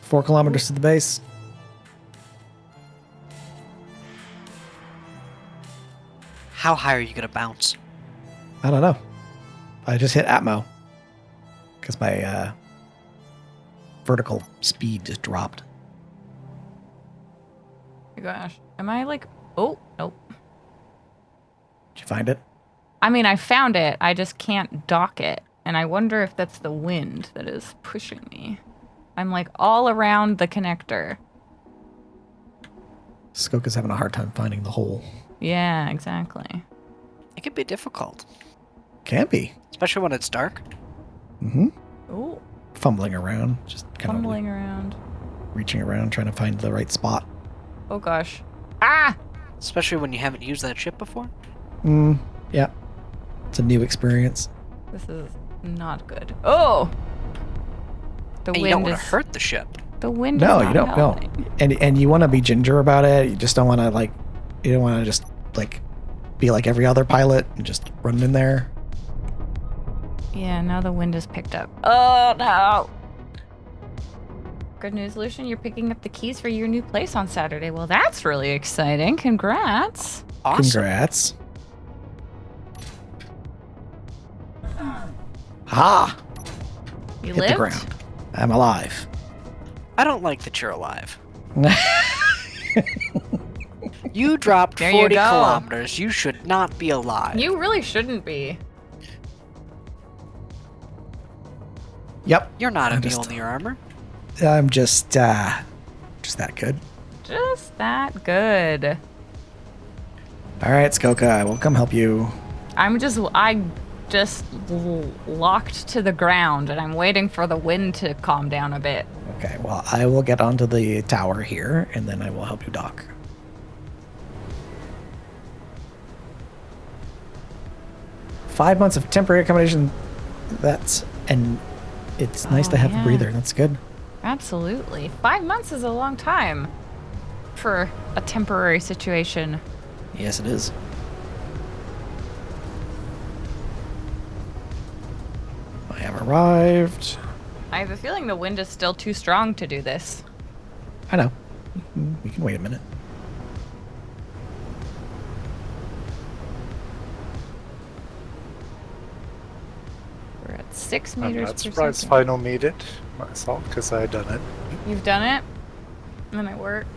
4 kilometers to the base.
How high are you gonna bounce?
I don't know. I just hit Atmo. Because my vertical speed just dropped.
Oh my gosh. Am I like... Oh, nope.
Did you find it?
I mean, I found it. I just can't dock it. And I wonder if that's the wind that is pushing me. I'm like all around the connector.
Skoka's having a hard time finding the hole.
Yeah, exactly.
It can be difficult,
Can be.
especially when it's dark.
Mm-hmm.
Oh,
Fumbling around. Just kind
fumbling around.
of reaching around, trying to find the right spot.
Oh gosh. Ah!
Especially when you haven't used that ship before.
Yeah. It's a new experience.
This is not good. Oh! The
And
wind
you don't want
is...
to hurt the ship.
The wind
No,
is not
you don't. No.
helping.
And you want to be ginger about it. You just don't want to you don't want to just be like every other pilot and just run in there.
Yeah, now the wind is picked up. Oh no! Good news, Lucian. You're picking up the keys for your new place on Saturday. Well, that's really exciting. Congrats.
Awesome.
Congrats. Ha!
You
Hit
lived?
the ground. I'm alive.
I don't like that you're alive. You dropped
There you
40
go.
kilometers. You should not be alive.
You really shouldn't be.
Yep.
You're not
I'm
a
just-
Mjolnir armor.
I'm just that good.
Just that good.
All right, Skoka, I will come help you.
I just locked to the ground and I'm waiting for the wind to calm down a bit.
Okay, well, I will get onto the tower here, and then I will help you dock. Five months of temporary accommodation. It's nice to have
yeah.
a breather. That's good.
Absolutely. 5 months is a long time for a temporary situation.
Yes, it is. I have arrived.
I have a feeling the wind is still too strong to do this.
I know. We can wait a minute.
We're at 6
I'm
meters
not
per
surprised
second.
Final made it myself because I had done it.
You've done it? And it worked.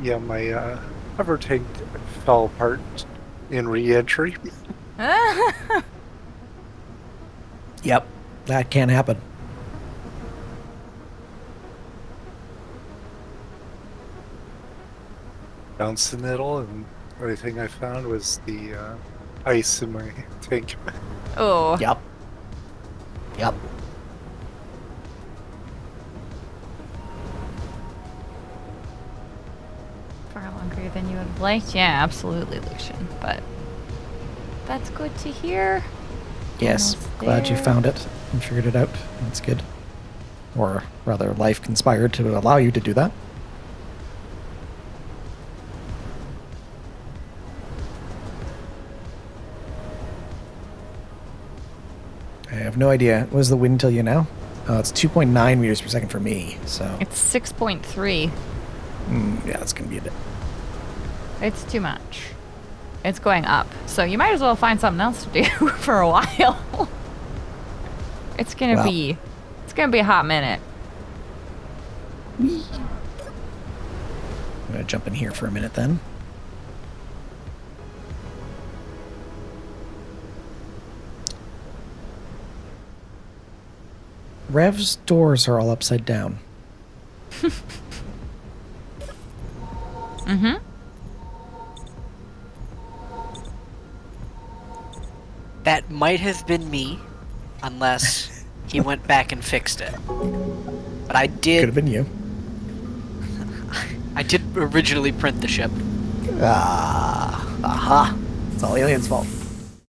Yeah, my hover tank fell apart in re-entry.
Yep, that can happen.
Bounced in the middle, and the only thing I found was the ice in my tank.
Oh.
Yep. Yep.
Far longer than you would have liked. Yeah, absolutely, Lucian. But that's good to hear.
Yes,
Almost
glad you
there.
found it and figured it out. That's good. Or rather, life conspired to allow you to do that. I have no idea. What does the wind tell you now? Oh, it's 2.9 meters per second for me. So,
It's 6.3.
yeah, that's going to be a bit.
It's too much. It's going up. So you might as well find something else to do for a while. It's gonna
Well.
be a hot minute.
I'm gonna jump in here for a minute then. Rev's doors are all upside down.
Mm-hmm.
That might have been me, unless he went back and fixed it. But I
Could have
did.
been you.
I did originally print the ship.
Aha. It's all Alien's fault.